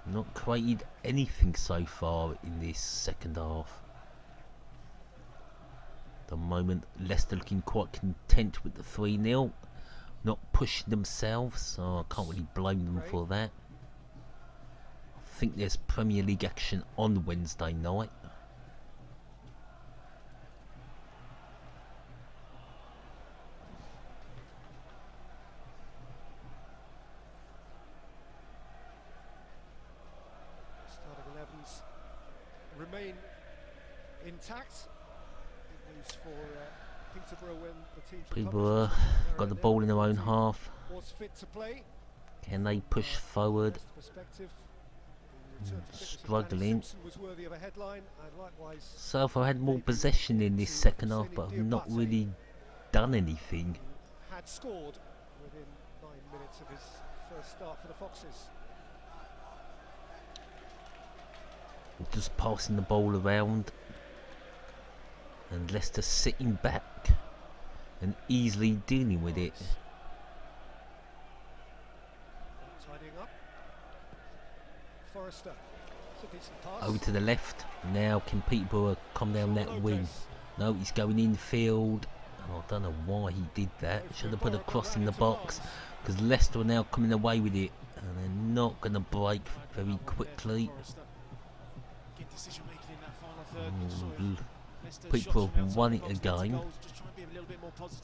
[SPEAKER 2] Not created anything so far in this second half. At the moment, Leicester looking quite content with the 3-0. Not pushing themselves, so I can't really blame them for that. I think there's Premier League action on Wednesday night.
[SPEAKER 4] Starting 11s remain intact. Good news for Peterborough when the team from
[SPEAKER 2] Peterborough got the ball in their own half.
[SPEAKER 4] was fit to play.
[SPEAKER 2] Can they push forward?
[SPEAKER 4] Perspective. The return to fitness of
[SPEAKER 2] Struggling.
[SPEAKER 4] Danny Simpson was worthy of a headline, and likewise
[SPEAKER 2] Silva had more possession in this second half, but have not really done anything.
[SPEAKER 4] had scored within 9 minutes of his first start for the Foxes.
[SPEAKER 2] Just passing the ball around, and Leicester sitting back and easily dealing with it.
[SPEAKER 4] Tidying up. Forrester. It's a decent pass.
[SPEAKER 2] Over to the left. Now can Peterborough come down that wing? No, he's going infield. Oh, I don't know why he did that. Should have put a cross in the box, because Leicester are now coming away with it, and they're not going to break very quickly. People have won it again.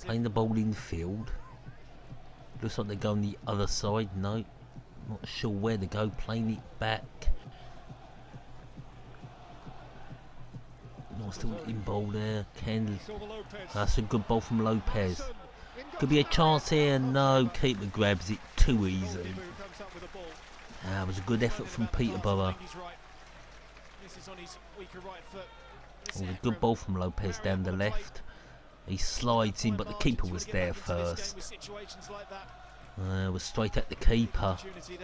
[SPEAKER 2] Playing the ball in field. Looks like they go on the other side. No. Not sure where to go, playing it back. No, still in ball there. That's a good ball from Lopes. Could be a chance here. No, keeper grabs it too easy. That was a good effort from Peterborough. Oh, a good ball from Lopes down the left. He slides in, but the keeper was there first. Was straight at the keeper. You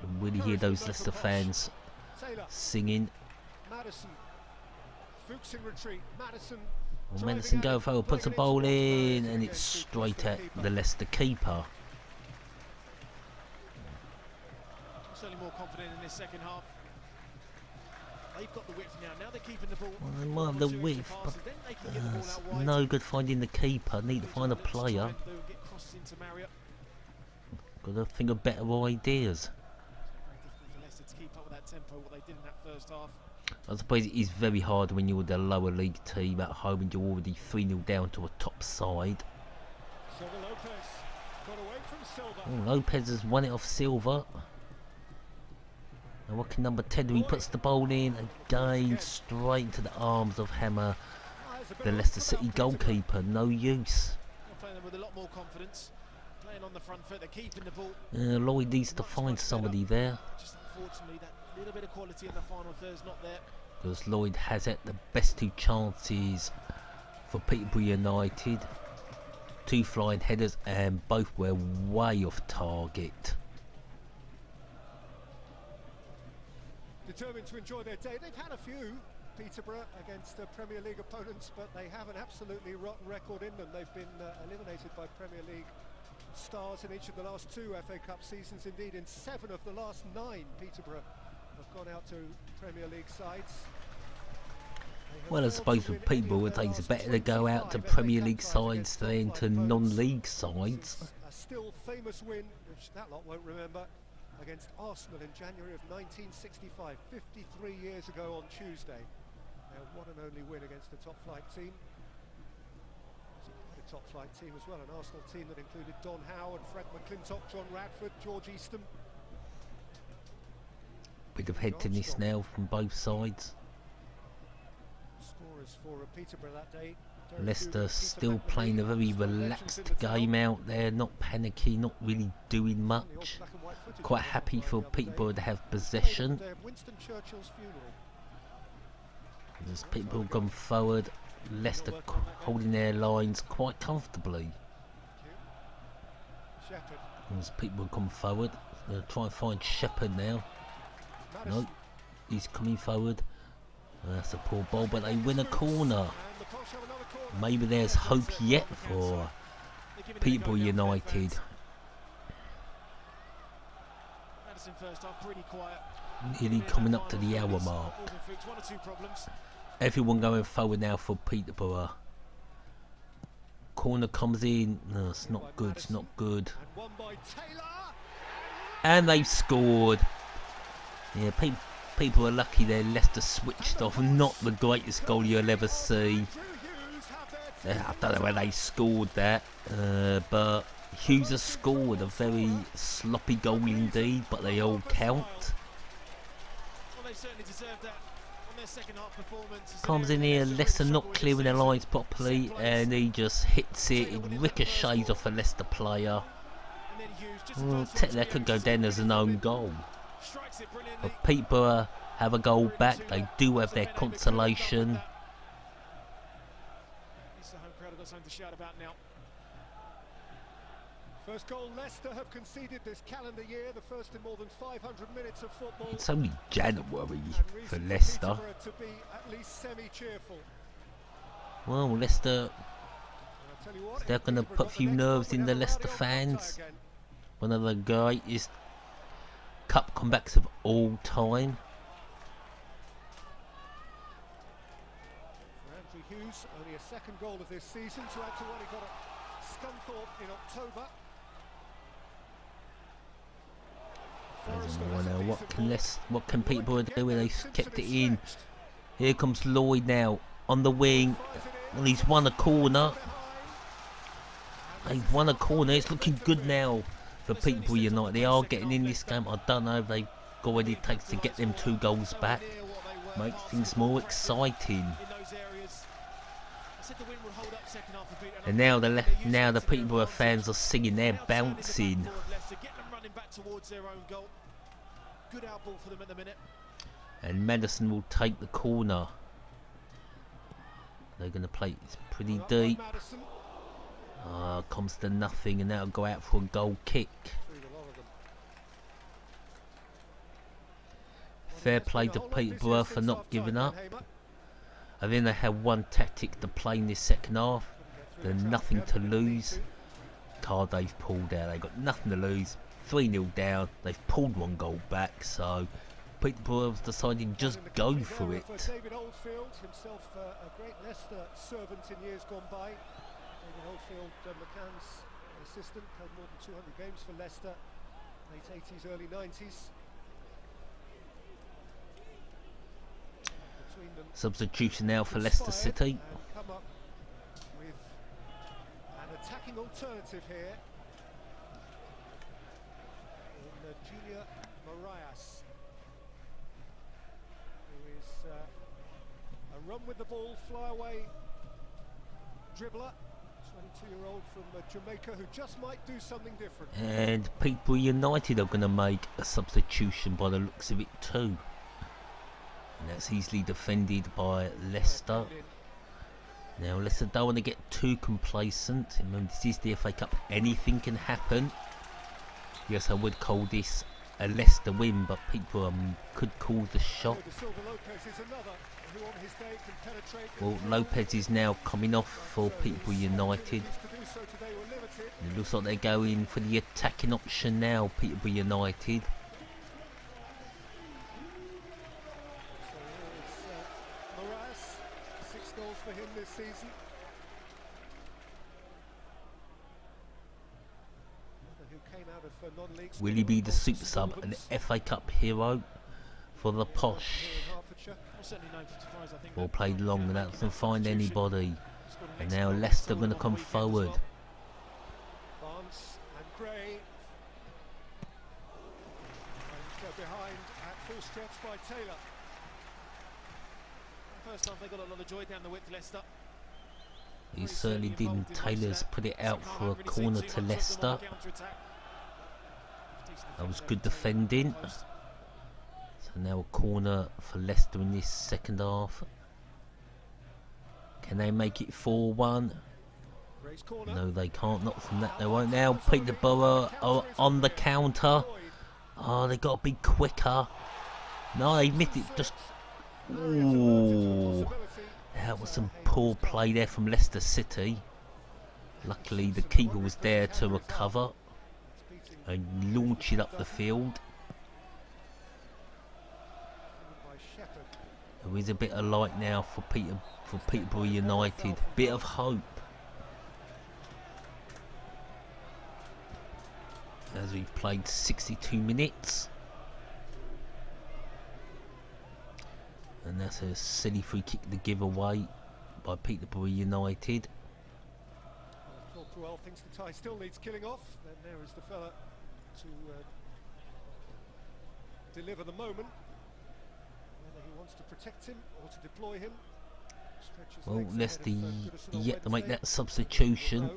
[SPEAKER 2] can really hear those Leicester fans singing. Well, Madison go forward, puts the ball in, and it's straight at the Leicester keeper.
[SPEAKER 5] I'm certainly more confident in this second half. They've got the width now. Now they're keeping the ball.
[SPEAKER 2] Well, they might have the width, but it's no good finding the keeper. Need to find a player. Got to think of better ideas. I suppose it is very hard when you're the lower league team at home and you're already 3-0 down to a top side. Oh, Lopes has won it off Silva. And what can number 10 do? He puts the ball in again, straight into the arms of Hammer, the Leicester City goalkeeper. No use. Lloyd needs to find somebody there. Little bit of quality in the final third is not there. Because Lloyd has it, the best two chances for Peterborough United. Two flying headers and both were way off target.
[SPEAKER 4] Determined to enjoy their day. They've had a few, Peterborough, against Premier League opponents, but they have an absolutely rotten record in them. They've been eliminated by Premier League stars in each of the last 2 FA Cup seasons. Indeed, in 7 of the last 9, Peterborough have gone out to Premier League sides.
[SPEAKER 2] Well, I suppose with Peterborough it takes better to go out to Premier League sides than to non-league sides.
[SPEAKER 4] A still famous win, which that lot won't remember, against Arsenal in January of 1965, 53 years ago on Tuesday. Now, what an only win against the top flight team. It's a top flight team as well, an Arsenal team that included Don Howe and Frank McClintock, John Radford, George Eastham.
[SPEAKER 2] Bit of head tennis now from both sides.
[SPEAKER 4] Scorers for Peterborough that day.
[SPEAKER 2] Leicester still playing a very relaxed game out there, not panicky, not really doing much. Quite happy for Peterborough to have possession. As Peterborough gone forward, Leicester holding their lines quite comfortably. As Peterborough come forward, they'll try and find Shepherd now. No, he's coming forward. That's a poor ball, but they win a corner. Maybe there's hope yet for Peterborough United. Nearly coming up to the hour mark. Everyone going forward now for Peterborough. Corner comes in. No, it's not good, it's not good. And they've scored. Yeah, people are lucky there. Leicester switched off. Not the greatest goal you'll ever see. I don't know where they scored that, but Hughes has scored a very sloppy goal indeed, but they all count. Well, they certainly deserved that on their second half performance. Comes in here, Leicester not clearing their lines properly, and he just hits it. It ricochets off a Leicester player. Well, that could go down as an own goal. But Peterborough have a goal back. They do have their consolation.
[SPEAKER 5] Something to shout about now.
[SPEAKER 4] First goal Leicester have conceded this calendar year, the first in more than 500 minutes of football.
[SPEAKER 2] It's only January for Leicester.
[SPEAKER 4] To be at least semi-cheerful.
[SPEAKER 2] Well, Leicester, they're going to put a few nerves in the Leicester fans. One of the greatest cup comebacks of all time.
[SPEAKER 4] Hughes, only a second goal of this season to add to what he got at Scunthorpe in October.
[SPEAKER 2] What can Peterborough do when they kept it in? Here comes Lloyd now on the wing. Well, he's won a corner. They've won a corner. It's looking good now for Peterborough United. They are getting in this game. I don't know if they've got what it takes to get them 2 goals back. Make things more exciting. And now the Peterborough fans are singing. They're bouncing. And Madison will take the corner. They're going to play it pretty deep. Comes to nothing, and that'll go out for a goal kick. Fair play to Peterborough for not giving up. I think they had one tactic to play in this second half. They're nothing to lose. Card they've pulled out. They've got nothing to lose. 3-0 down. They've pulled 1 goal back, so Peterborough have decided just go for it.
[SPEAKER 4] David Oldfield, himself a great Leicester servant in years gone by. David Oldfield, McCann's assistant, played more than 200 games for Leicester, late 80s, early 90s.
[SPEAKER 2] Substitution now for Leicester City.
[SPEAKER 4] Come up with an attacking alternative here in Junior Marias, who is a run with the ball, fly away dribbler, 22-year-old from Jamaica, who just might do something different.
[SPEAKER 2] And Peterborough United are going to make a substitution by the looks of it too. And that's easily defended by Leicester. Now Leicester don't want to get too complacent. Remember, this is the FA Cup. Anything can happen. Yes, I would call this a Leicester win, but people could call the shot. Well, Lopes is now coming off for Peterborough United. And it looks like they're going for the attacking option now, Peterborough United.
[SPEAKER 4] For him this season. Who came out of non-league.
[SPEAKER 2] Will he be the super sub, an FA Cup hero for the posh? Ball played long and that doesn't find anybody. And now Leicester going to come forward.
[SPEAKER 4] Barnes and Gray. And behind at full stretch by Taylor.
[SPEAKER 5] First half they got a lot of joy down the width, Leicester.
[SPEAKER 2] He certainly didn't. Taylor's put it out for a corner to Leicester. That was good defending. So now a corner for Leicester in this second half. Can they make it 4-1? No, they can't. Not from that. They won't. Now Peterborough are on the counter. Oh, they got to be quicker. No, they missed it. Just. Ooh, that was some poor play there from Leicester City. Luckily the keeper was there to recover and launch it up the field. There is a bit of light now for Peterborough United. Bit of hope. As we've played 62 minutes. And that's a silly free kick to give away by Peterborough United.
[SPEAKER 4] Well, thinks the tie still needs killing off. Then there is the fella to deliver the moment. Whether he wants to protect him or to deploy him.
[SPEAKER 2] Well, Leicester yet to make that substitution.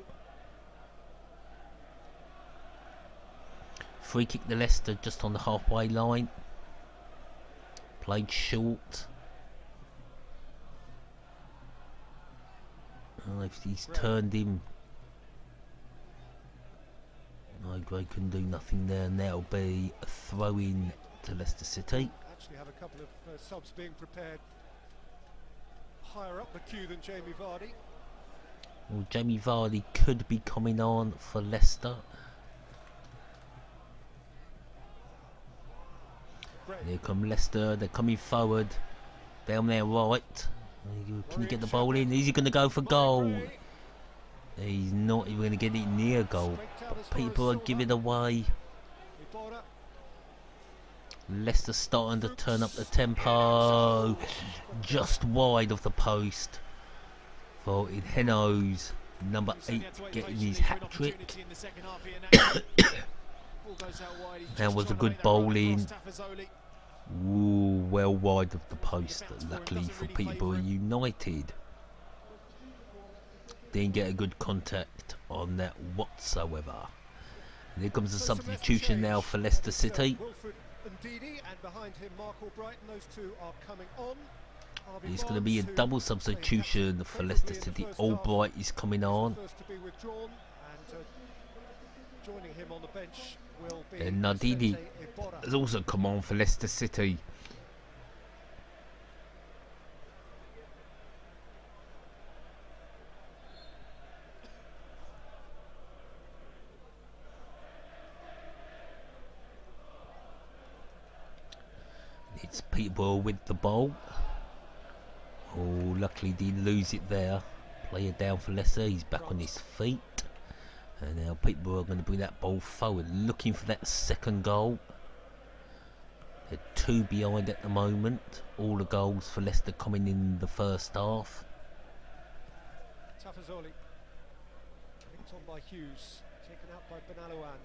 [SPEAKER 2] Free kick to Leicester just on the halfway line. Played short. Oh, if he's turned him. No, Gray couldn't do nothing there, and that'll be a throw-in to Leicester City.
[SPEAKER 4] Actually have a couple of subs being prepared higher up the queue than Jamie Vardy.
[SPEAKER 2] Well, Jamie Vardy could be coming on for Leicester. Here come Leicester, they're coming forward. Down there right. Can he get the ball in? Is he going to go for goal? He's not even going to get it near goal. But people are giving away. Leicester starting to turn up the tempo. Just wide of the post for Inheno's Number 8 getting his hat-trick. That was a good bowling. Ooh, well wide of the post, luckily for Peterborough United. Didn't get a good contact on that whatsoever. And here comes the substitution now for Leicester City. It's going to be a double substitution for Leicester City. Albright is coming on. And Nardini has also come on for Leicester City. It's Peterborough with the ball. Oh, luckily didn't lose it there. Player down for Leicester. He's back on his feet. And now Peterborough are going to bring that ball forward, looking for that second goal. They're 2 behind at the moment. All the goals for Leicester coming in the first half.
[SPEAKER 4] Tafazoli, picked on by Hughes, taken out by Benalouan.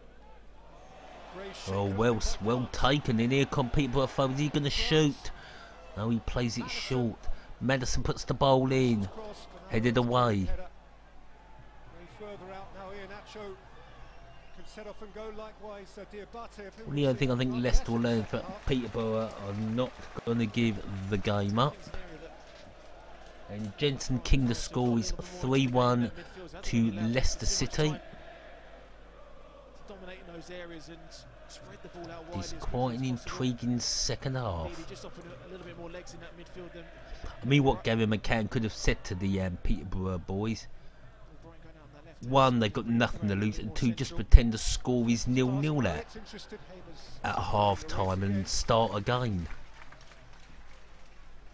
[SPEAKER 2] Oh, well taken. And here come Peterborough forward. Is he going to shoot? No, he plays it short. Madison puts the ball in. Headed away. The only thing I think Leicester will learn that Peterborough are not going to give the game up. And Jensen King, the score is 3-1 to Leicester City. It's quite an intriguing second half. I mean, what Gary McCann could have said to the Peterborough boys. 1, they've got nothing to lose, and 2, just pretend the score is 0-0 at half time and start again.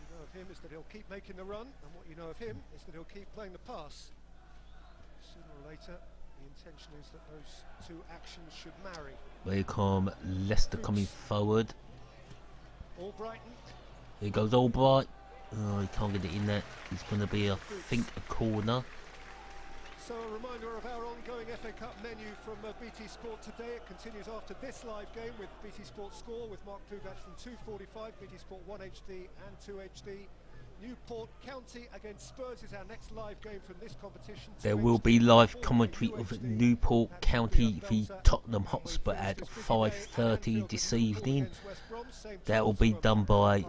[SPEAKER 4] You know of him is that he'll keep making the run, and what you know of him is that he'll keep playing the pass. Sooner or later, the intention is that those 2 actions should marry.
[SPEAKER 2] Here come Leicester coming forward. Here goes Albright. Oh, he can't get it in there. It's going to be, I think, a corner.
[SPEAKER 4] So a reminder of our ongoing FA Cup menu from BT Sport today. It continues after this live game with BT Sport Score with Mark Plugatch from 2:45, BT Sport 1 HD and 2 HD. Newport County against Spurs is our next live game from this competition.
[SPEAKER 2] There will be live commentary of Newport County v Tottenham Hotspur at 5:30 this evening. That will be done by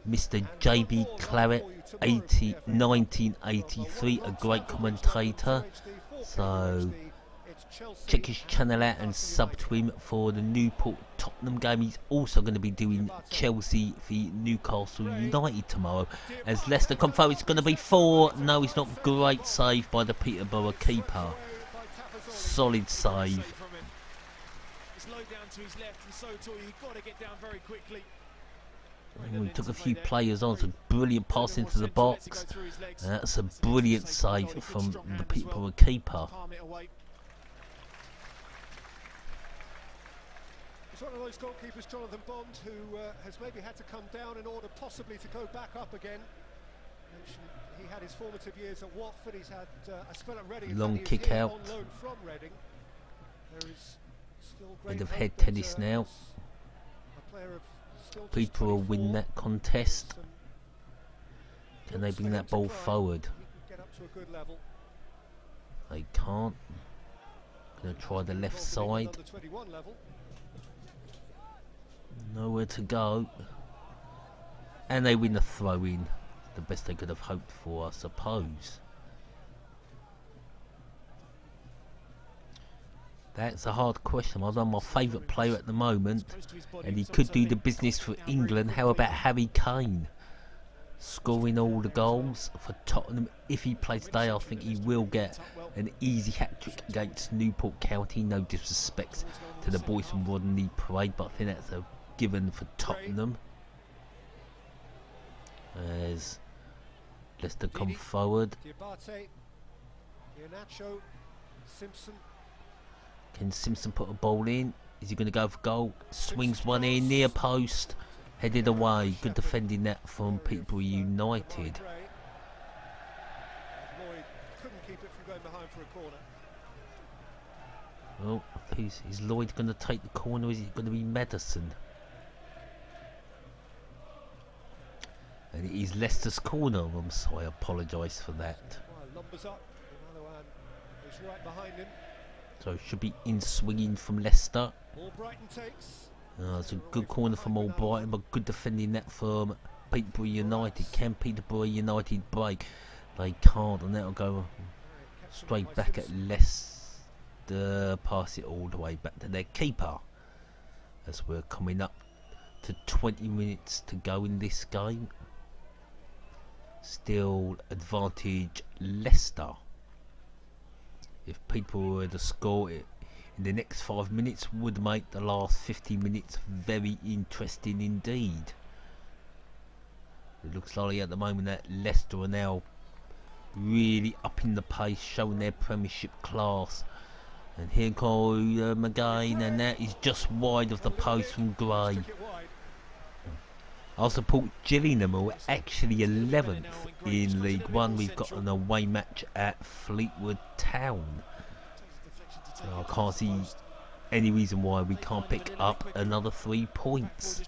[SPEAKER 2] Mr. JB Claret, 1983, a great commentator. So check his channel out and sub to him for the Newport Tottenham game. He's also going to be doing Chelsea v Newcastle United tomorrow. As Leicester come forward, it's going to be 4. No, it's not. Great save by the Peterborough keeper. Solid save. He took a few players on, so brilliant pass into the box. That's a brilliant save from the Peterborough keeper.
[SPEAKER 4] It's one of those goalkeepers, Jonathan Bond, who has maybe had to come down in order possibly to go back up again. He had his formative years at Watford. He's had a spell at Reading.
[SPEAKER 2] Long kick out.
[SPEAKER 4] On loan from Reading. There is still great
[SPEAKER 2] End of
[SPEAKER 4] hope
[SPEAKER 2] head
[SPEAKER 4] that,
[SPEAKER 2] tennis now.
[SPEAKER 4] a player of still just
[SPEAKER 2] People will
[SPEAKER 4] 24
[SPEAKER 2] win that contest. Can they bring that ball forward?
[SPEAKER 4] He can get up to a good level.
[SPEAKER 2] They can't. Gonna try the left side.
[SPEAKER 4] Under 21 level.
[SPEAKER 2] Nowhere to go. And they win the throw-in. The best they could have hoped for, I suppose. That's a hard question. I'm my favourite player at the moment, and he could do the business for England. How about Harry Kane? Scoring all the goals for Tottenham. If he plays today, I think he will get an easy hat-trick against Newport County. No disrespect to the boys from Rodney Parade, but I think that's a given for Tottenham. As Leicester come forward. Can Simpson put a ball in? Is he going to go for goal? Swings one in, near post. Headed away. Good defending that from Peterborough United.
[SPEAKER 4] couldn't keep it from going behind for a corner.
[SPEAKER 2] Well, is Lloyd going to take the corner, or is it going to be Madison? And it is Leicester's corner. I'm sorry, I apologise for that.
[SPEAKER 4] Lumbers up, is right behind him.
[SPEAKER 2] So it should be in swinging from Leicester.
[SPEAKER 4] Brighton takes.
[SPEAKER 2] It's a good corner from Brighton, but good defending that from Peterborough United. Can Peterborough United break? They can't, and that'll go straight back at Leicester. Pass it all the way back to their keeper. As we're coming up to 20 minutes to go in this game. Still advantage Leicester. If people were to score it in the next 5 minutes, would make the last 50 minutes very interesting indeed. It looks like at the moment that Leicester are now really upping the pace, showing their Premiership class. And here comes again, and that is just wide of the post from Gray. Our support Gillingham, who are actually 11th in League One. We've got an away match at Fleetwood Town. I can't see any reason why we can't pick up another 3 points.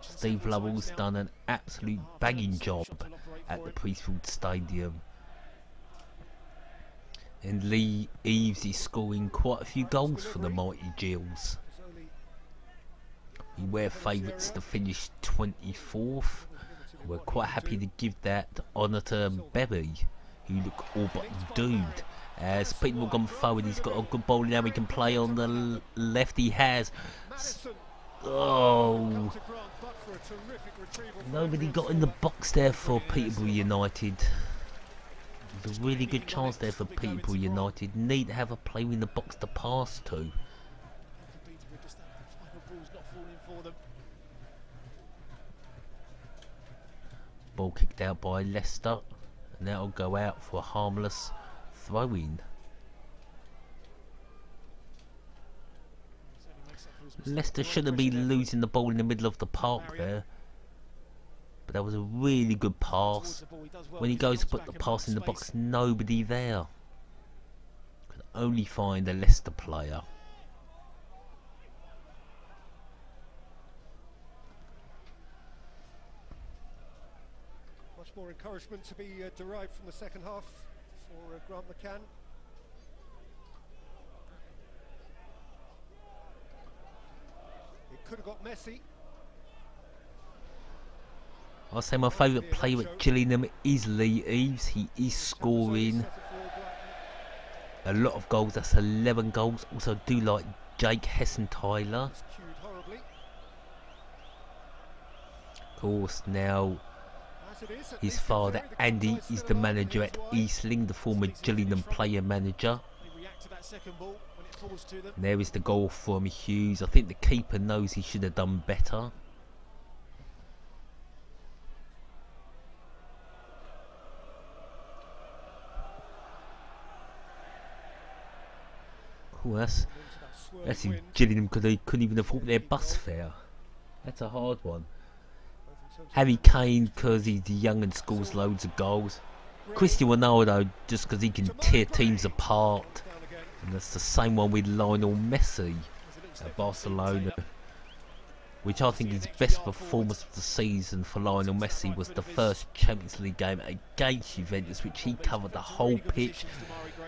[SPEAKER 2] Steve Lovell's done an absolute banging job at the Priestfield Stadium. And Lee Eves is scoring quite a few goals for the Mighty Gills. We were favourites to finish 24th. We're quite happy to give that honour to Berry, who look all but doomed. As Peterborough gone forward, he's got a good ball now. He can play on the left. He has. Oh, nobody got in the box there for Peterborough United. There's a really good chance there for Peterborough United. Need to have a player in the box to pass to. Ball kicked out by Leicester, and that'll go out for a harmless throw-in. Leicester shouldn't be losing the ball in the middle of the park there, but that was a really good pass. When he goes to put the pass in the box, nobody there. Could only find a Leicester player.
[SPEAKER 4] Much more encouragement to be derived from the second half for Grant McCann. It could have got messy.
[SPEAKER 2] I'll say my favourite player at Gillingham is Lee Eves. He is scoring a lot of goals. That's 11 goals. Also do like Jake Hessen-Tyler. Of course, now his father Andy is the manager at Eastling, the former Gillingham player manager. And there is the goal from Hughes. I think the keeper knows he should have done better. Oh, that's in Gillingham because they couldn't even afford their bus fare. That's a hard one. Harry Kane because he's young and scores loads of goals. Cristiano Ronaldo just because he can tear teams apart. And that's the same one with Lionel Messi at Barcelona, which I think his best performance of the season for Lionel Messi was the first Champions League game against Juventus, which he covered the whole pitch,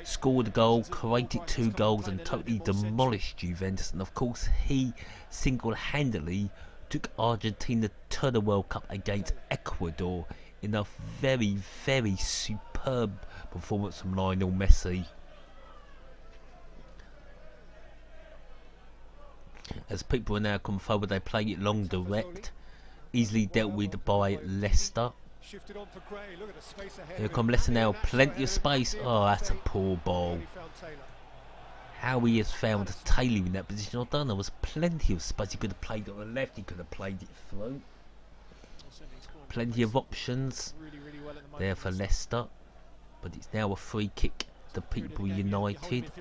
[SPEAKER 2] scored a goal, created 2 goals and totally demolished Juventus. And of course he single-handedly took Argentina to the World Cup against Ecuador in a very, very superb performance from Lionel Messi. As people are now come forward, they play it long direct, easily dealt with by Leicester. Here come Leicester now, plenty of space. Oh, that's a poor ball. How he has found Taylor in that position, I don't know. There was plenty of space. He could have played it on the left, he could have played it through. Plenty of options there for Leicester, but it's now a free kick to Peterborough United.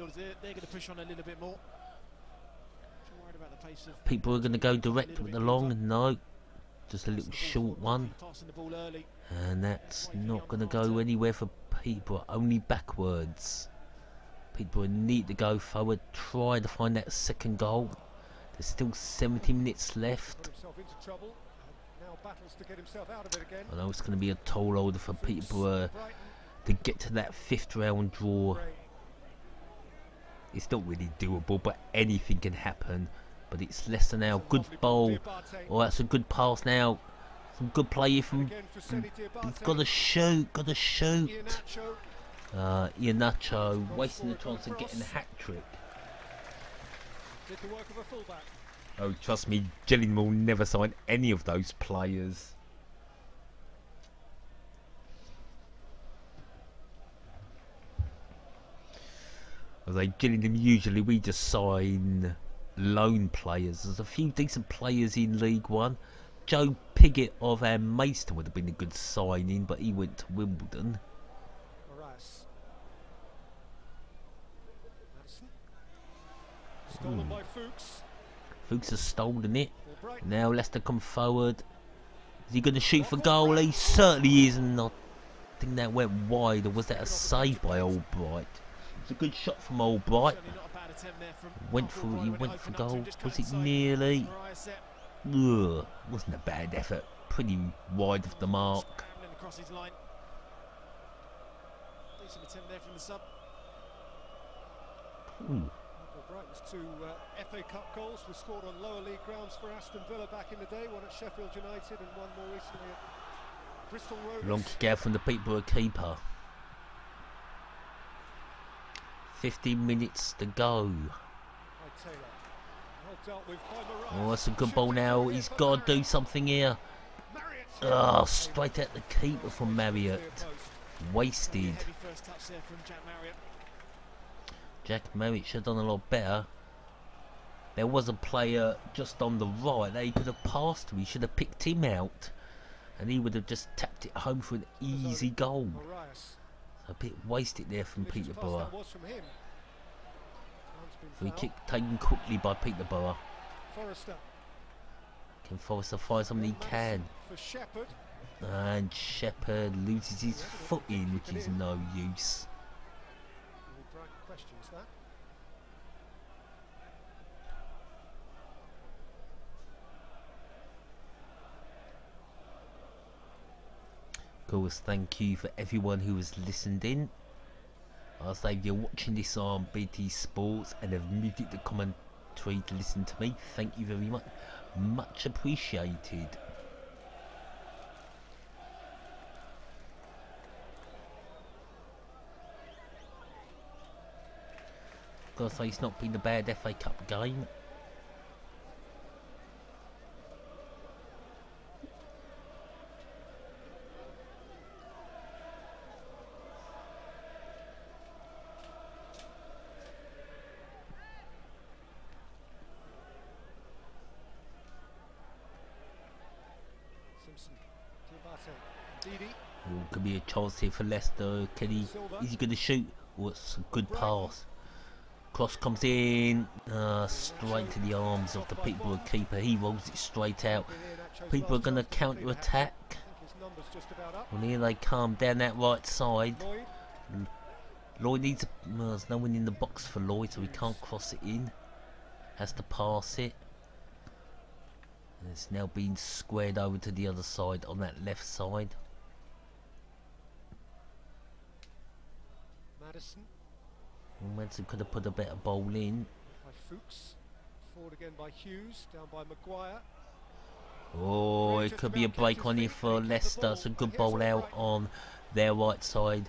[SPEAKER 2] People are going to go direct with the long. No, just a little short one, and that's not going to go anywhere for Peterborough only backwards. Peterborough need to go forward, try to find that second goal. There's still 70 minutes left. I know it's going to be a tall order for Peterborough to get to that 5th round draw. It's not really doable, but anything can happen. But it's Leicester now. Good ball. Oh, that's a good pass now. Some good play from. He's got to shoot. Got to shoot. Iheanacho wasting the chance of getting a hat trick. Oh, trust me, Gillingham will never sign any of those players. Although Gillingham usually we just sign loan players. There's a few decent players in League One. Joe Pigott of Maidstone would have been a good signing, but he went to Wimbledon.
[SPEAKER 4] Stolen by Fuchs.
[SPEAKER 2] Fuchs has stolen it. Now Leicester come forward. Is he going to shoot for goal? He certainly isn't. I think that went wide, or was that a save by Albright? It's a good shot from Albright. He went for goal. Was it nearly? Ugh, wasn't a bad effort. Pretty wide of the mark. Ooh.
[SPEAKER 4] Brighton's 2 FA Cup goals were scored on lower league grounds for Aston Villa back in the day, one at Sheffield United and one more recently at Bristol Rovers.
[SPEAKER 2] Long kick out from the Peterborough keeper. 15 minutes to go. Oh, that's a good ball now. He's got to do something here. Oh, straight at the keeper from Marriott. Wasted. Jack Marriott should have done a lot better. There was a player just on the right that he could have passed to. He should have picked him out, and he would have just tapped it home for an easy goal. A bit wasted there from Peterborough. Free kick taken quickly by Peterborough. Can Forrester find something he can? And Shepherd loses his footing, which is no use. Of course, thank you for everyone who has listened in. I'll say if you're watching this on BT Sports and have muted the commentary to listen to me, thank you very much. Much appreciated. Gotta say, it's not been a bad FA Cup game. Could be a chance here for Leicester. Is he going to shoot? Oh, it's a good pass. Cross comes in, straight to the arms of the Peterborough keeper. He rolls it straight out. People are going to counter attack. Well, here they come down that right side. Lloyd needs there's no one in the box for Lloyd, so he can't cross it in. Has to pass it. And it's now being squared over to the other side on that left side. Madison could have put a better bowl in.
[SPEAKER 4] By Fuchs, forward again by Hughes, down by Maguire.
[SPEAKER 2] Oh, it could be a break on here for Leicester. It's a good bowl out on their right side.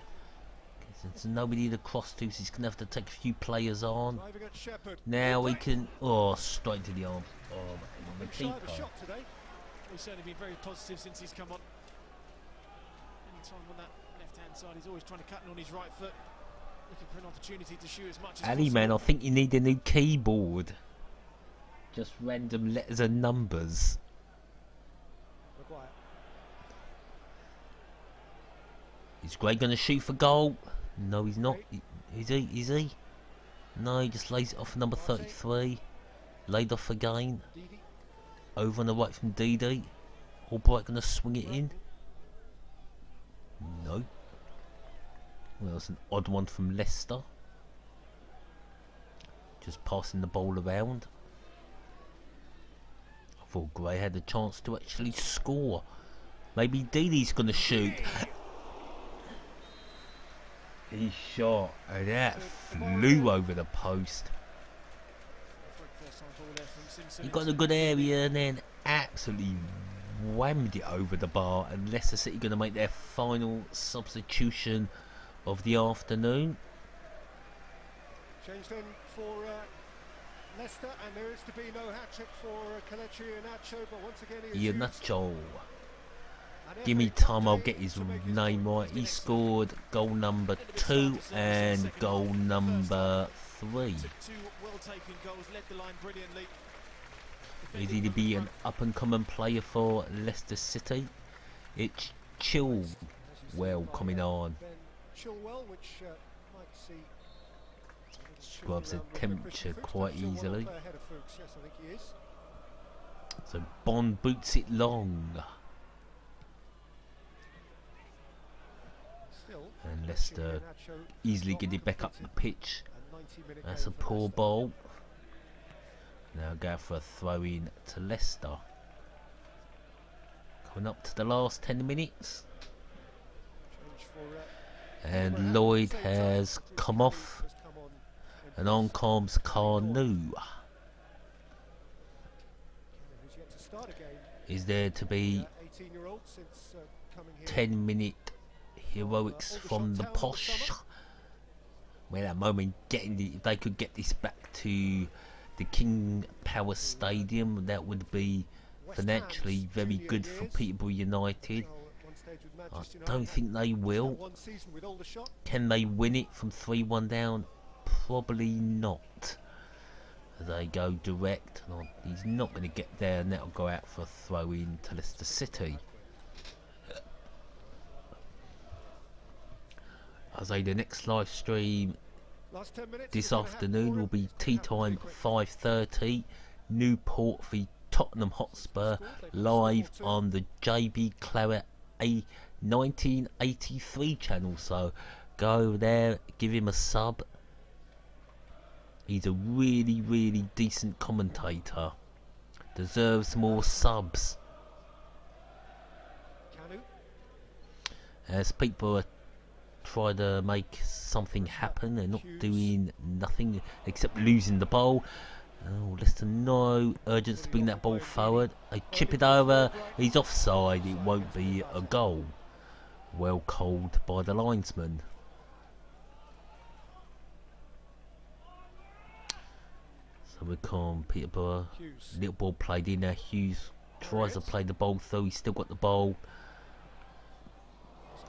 [SPEAKER 2] There's nobody to cross to, so he's going to have to take a few players on. Now we can... Oh, straight to the arms. Oh, the keeper.
[SPEAKER 5] He's certainly been very positive since he's come on. Anytime on that left-hand side, he's always trying to cut in on his right foot. Looking for an opportunity to shoot as much as
[SPEAKER 2] Ali, man, I think you need a new keyboard. Just random letters and numbers.
[SPEAKER 4] Maguire.
[SPEAKER 2] Is Gray going to shoot for goal? No, he's not. Is he? Is he? No, he just lays it off for number 33. Laid off again. Over on the right from Didi. Albright going to swing it in? No. Well, it's an odd one from Leicester. Just passing the ball around. I thought Gray had a chance to actually score. Maybe Deeney's going to shoot. He shot and that flew over the post. He got a good area and then absolutely whammed it over the bar, and Leicester City going to make their final substitution of the afternoon.
[SPEAKER 4] Changed in for Leicester, and there is to be no hat-trick for Kelechi Iheanacho, but once again he is
[SPEAKER 2] Iheanacho. Give me time, I'll get his name right. He scored goal number 2 and goal number 3. Is he to be an up-and-coming player for Leicester City? It's Chilwell coming on. Scrubs the temperature quite easily. So Bond boots it long. And Leicester easily get it back up the pitch. That's a poor ball. Now go for a throw in to Leicester. Coming up to the last 10 minutes. And Lloyd has come off. And on comes Carnu. Is there to be 10-minute heroics from the Posh? Well, at the moment, if they could get this back to the King Power Stadium, that would be financially very good for Peterborough United. I don't think they will. Can they win it from 3-1 down? Probably not. They go direct. He's not going to get there, and that'll go out for a throw in to Leicester City. As the next live stream this afternoon will be tea time 5:30. Newport v Tottenham Hotspur live on the JB Claret 1983 channel. So go over there, give him a sub. He's a really, really decent commentator. Deserves more subs. As people are trying to make something happen, they're not doing nothing except losing the ball. Oh, Leicester, no urgency to bring that ball forward. They chip it over. He's offside. It won't be a goal. Well called by the linesman. So we come Peterborough. Little ball played in there. Hughes tries to play the ball through. He's still got the ball.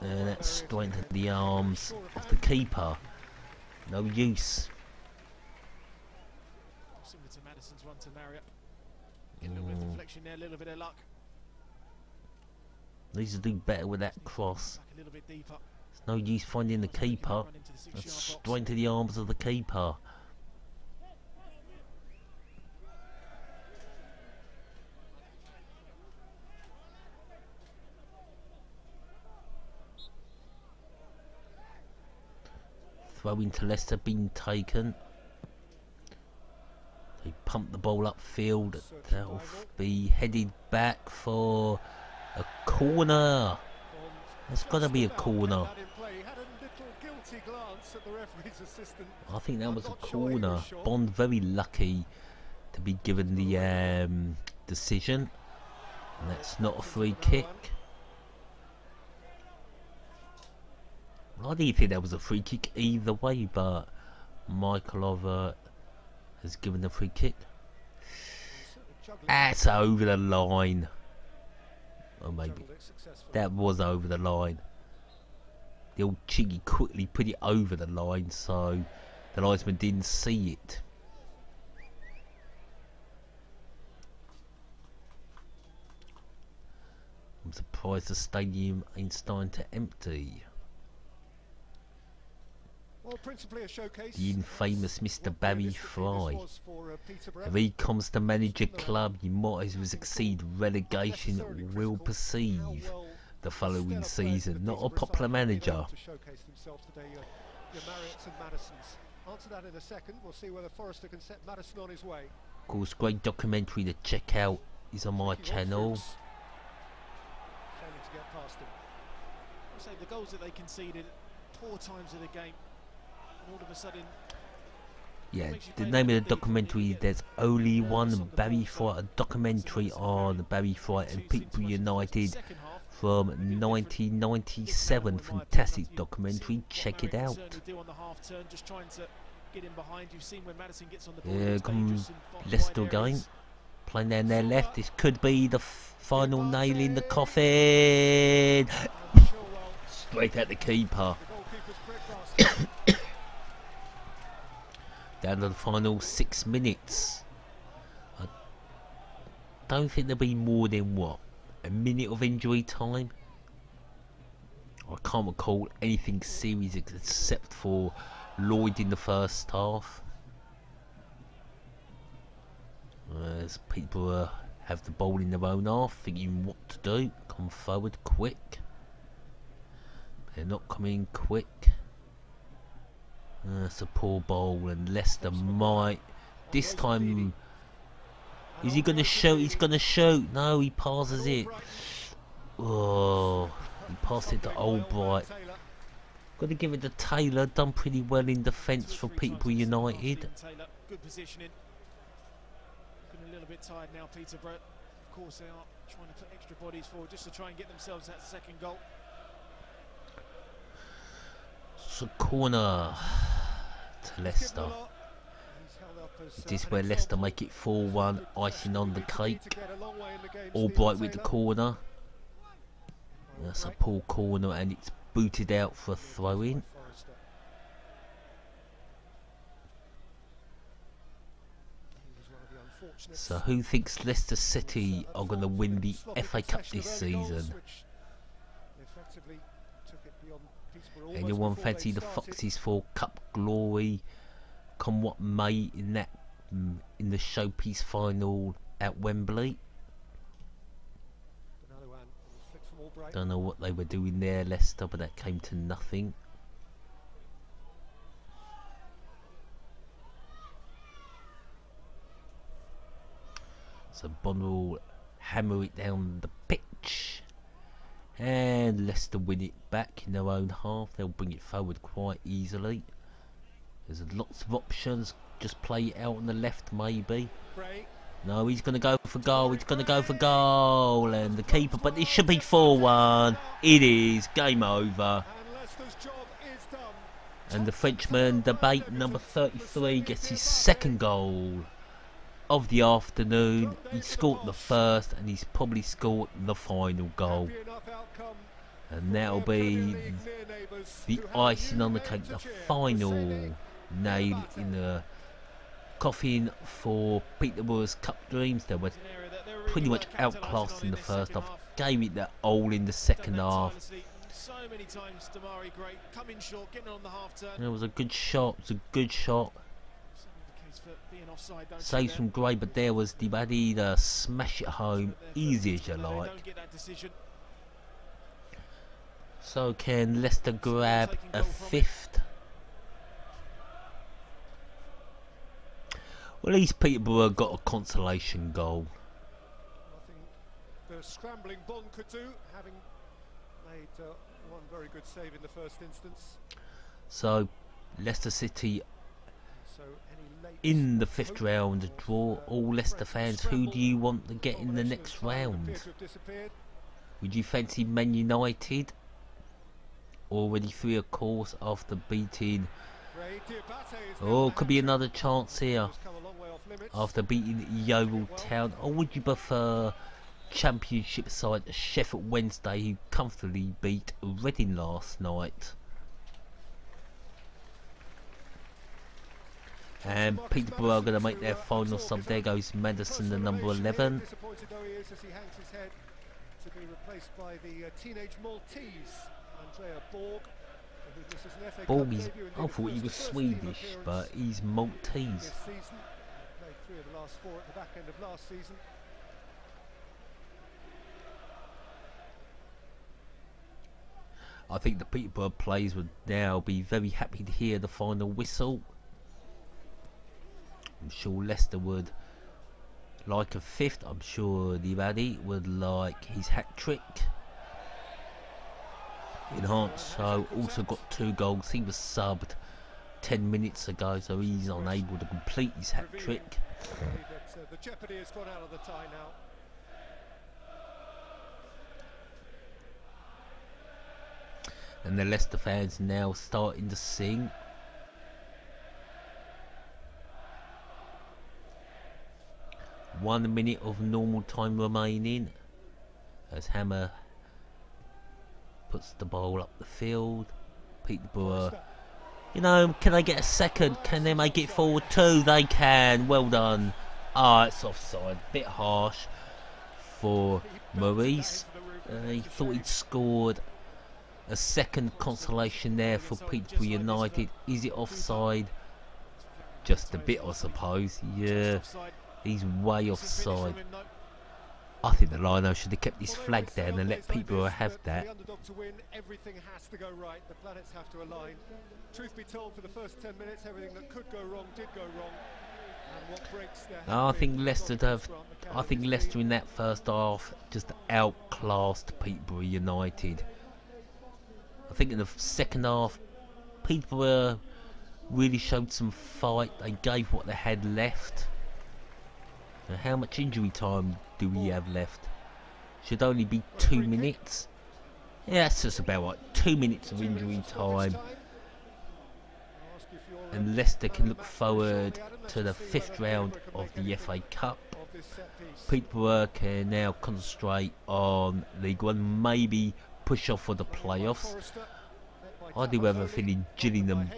[SPEAKER 2] And that's straight into the arms of the keeper. No use.
[SPEAKER 5] Similar to Madison's run to Marriott. Get a little bit of deflection there, a little bit of luck.
[SPEAKER 2] Needs to do better with that cross. There's no use finding the keeper. That's straight into the arms of the keeper. Throwing to Leicester being taken. They pump the ball upfield. That'll be headed back for a corner. There's got to be a corner. I think that was a corner. Bond very lucky to be given the decision. And that's not a free kick. I didn't think that was a free kick either way, but Michael Oliver has given the free kick. That's over the line. Oh, maybe that was over the line. The old cheeky quickly put it over the line, so the linesman didn't see it. I'm surprised the stadium ain't starting to empty.
[SPEAKER 4] Well, principally a showcase.
[SPEAKER 2] The infamous Mr. Barry Fry. If he comes to manage a club, you might as well exceed relegation. Will perceive the following season. Not a popular manager.
[SPEAKER 4] To showcase themselves today, your Marriotts and Madisons. Answer that in a second. We'll see whether Forrester can set Madison on his way.
[SPEAKER 2] Of course, great documentary to check out is on my channel.
[SPEAKER 4] Failing to get past him.
[SPEAKER 5] I'll say the goals that they conceded, poor times of the game, and all of a sudden.
[SPEAKER 2] Yeah, the name of the documentary, there's only one Barry Fright, a documentary on Barry Fright and Peterborough United from 1997. Fantastic documentary, check it out. Yeah, come Leicester again, playing down their left. This could be the final nail in the coffin. Straight at the keeper. Down to the final 6 minutes. I don't think there'll be more than what, a minute of injury time. I can't recall anything serious except for Lloyd in the first half. As people have the ball in their own half, thinking what to do, come forward quick. They're not coming quick. It's a poor ball, and Leicester might this time. Is he going to shoot? He's going to shoot. No, he passes it. Oh, he passed it to Albright. Got to give it to Taylor. Done pretty well in defence for Peterborough United.
[SPEAKER 5] Good positioning. Looking a little bit tired now, Peterborough. Of course, they are trying to put extra bodies forward just to try and get themselves that second goal.
[SPEAKER 2] It's a corner to Leicester. Is this where Leicester make it 4-1, icing on the cake? Albright with the corner. That's a poor corner, and it's booted out for a throw-in. So who thinks Leicester City are going to win the FA Cup this season? Anyone fancy the Foxes for Cup glory come what may in that in the showpiece final at Wembley? Don't know what they were doing there, Leicester, but that came to nothing. So Bond will hammer it down the pitch. And Leicester win it back in their own half. They'll bring it forward quite easily. There's lots of options. Just play it out on the left, maybe. No, he's going to go for goal. He's going to go for goal. And the keeper, but it should be 4-1. It is. Game over. And the Frenchman, debate number 33, gets his second goal of the afternoon. He scored the first, and he's probably scored the final goal. And that'll be the icing on the cake, the final nail in the coffin for Peterborough's Cup dreams. They were pretty much outclassed in the first half, gave it their all in the second half. It was a good shot, it was a good shot. Saves from Gray, but there was Dibadi to smash it home, easy as you like. So can Leicester grab a fifth? Well, at least Peterborough got a consolation goal.
[SPEAKER 4] Nothing the scrambling Bond could do, having made one very good save in the first instance.
[SPEAKER 2] So Leicester City in the fifth round draw. All Leicester fans, who do you want to get in the next round? Would you fancy Man United? Already through, of course, after beating. Oh, could be another chance here after beating Yeovil Town. Or would you prefer Championship side Sheffield Wednesday, who comfortably beat Reading last night? And Peterborough are going to make their final sub. There goes Madison, the number 11.
[SPEAKER 4] Disappointed though he is as he hangs his head to be replaced by the teenage Maltese Andrea Borg.
[SPEAKER 2] Borg is, I thought he was Swedish, but he's Maltese.
[SPEAKER 4] This season, played 3 of the last 4 at the back end of last season.
[SPEAKER 2] I think the Peterborough players would now be very happy to hear the final whistle. I'm sure Leicester would like a fifth. I'm sure the Addy would like his hat-trick. Enhancer also got 2 goals. He was subbed 10 minutes ago, so he's unable to complete his hat-trick.
[SPEAKER 4] The jeopardy has gone out of the tie now.
[SPEAKER 2] And the Leicester fans now starting to sing. One minute of normal time remaining as Hammer puts the ball up the field. Peterborough, you know, can they get a second? Can they make it forward too? They can. Well done. Ah, it's offside. Bit harsh for Maurice. He thought he'd scored a second consolation there for Peterborough United. Is it offside? Just a bit, I suppose. Yeah, he's way offside. I think the Lino should have kept his flag down and let Peterborough have that.
[SPEAKER 4] The underdog to win, everything has to go right. The planets have to align. Truth be told, for the first 10 minutes, everything that could go wrong did go wrong. And what breaks their
[SPEAKER 2] I think Leicester in that first half just outclassed Peterborough United. I think in the second half, Peterborough really showed some fight. They gave what they had left. Now, how much injury time do we have left? Should only be 2 minutes. Yeah, that's just about right. 2 minutes of injury time. And Leicester can look forward to the 5th round of the FA Cup. Peterborough can now concentrate on League One, maybe push off for the playoffs. I do have a feeling Gillingham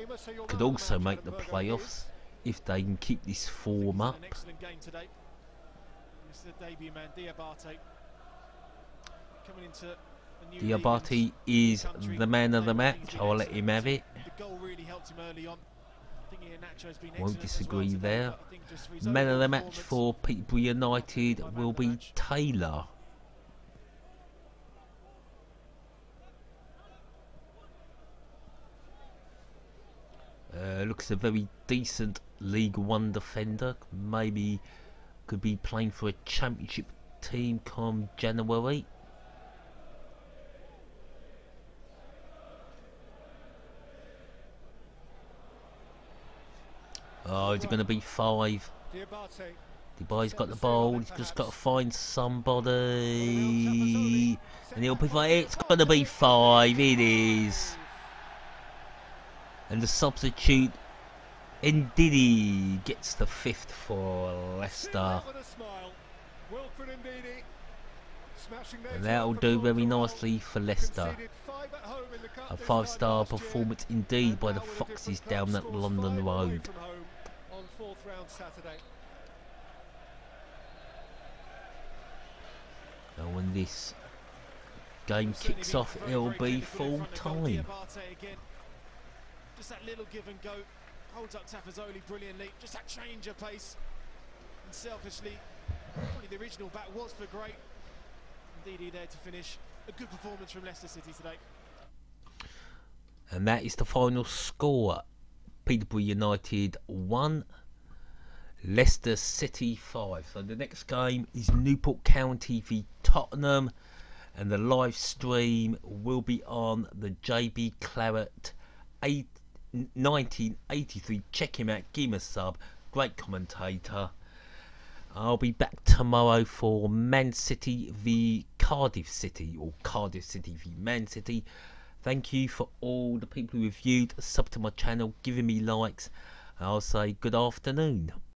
[SPEAKER 2] could also make the playoffs if they can keep this form up. Diabate is the man of the match. I'll let him have it. Won't disagree there. Man of the match for Peterborough United will be Taylor. Looks a very decent League One defender. Maybe could be playing for a championship team come January. Oh, is it going to be 5? Diabate's got the ball. He's just got to find somebody, and he'll be 5. It's going to be 5. It is. And the substitute Ndidi gets the 5th for Leicester. And that'll do very nicely for Leicester. A 5-star performance indeed by the Foxes down that London road. Now when this game kicks off, it'll be full time.
[SPEAKER 5] Just that little give and go, holds up Tafazoli brilliantly, just that change of pace, and selfishly, probably the original bat was for great. Indeed, there to finish. A good performance from Leicester City today.
[SPEAKER 2] And that is the final score. Peterborough United 1, Leicester City 5. So the next game is Newport County v Tottenham, and the live stream will be on the JB Claret 1983. Check him out, give him a sub, great commentator. I'll be back tomorrow for Man City v Cardiff City, or Cardiff City v Man City. Thank you for all the people who reviewed, sub to my channel, giving me likes. I'll say good afternoon.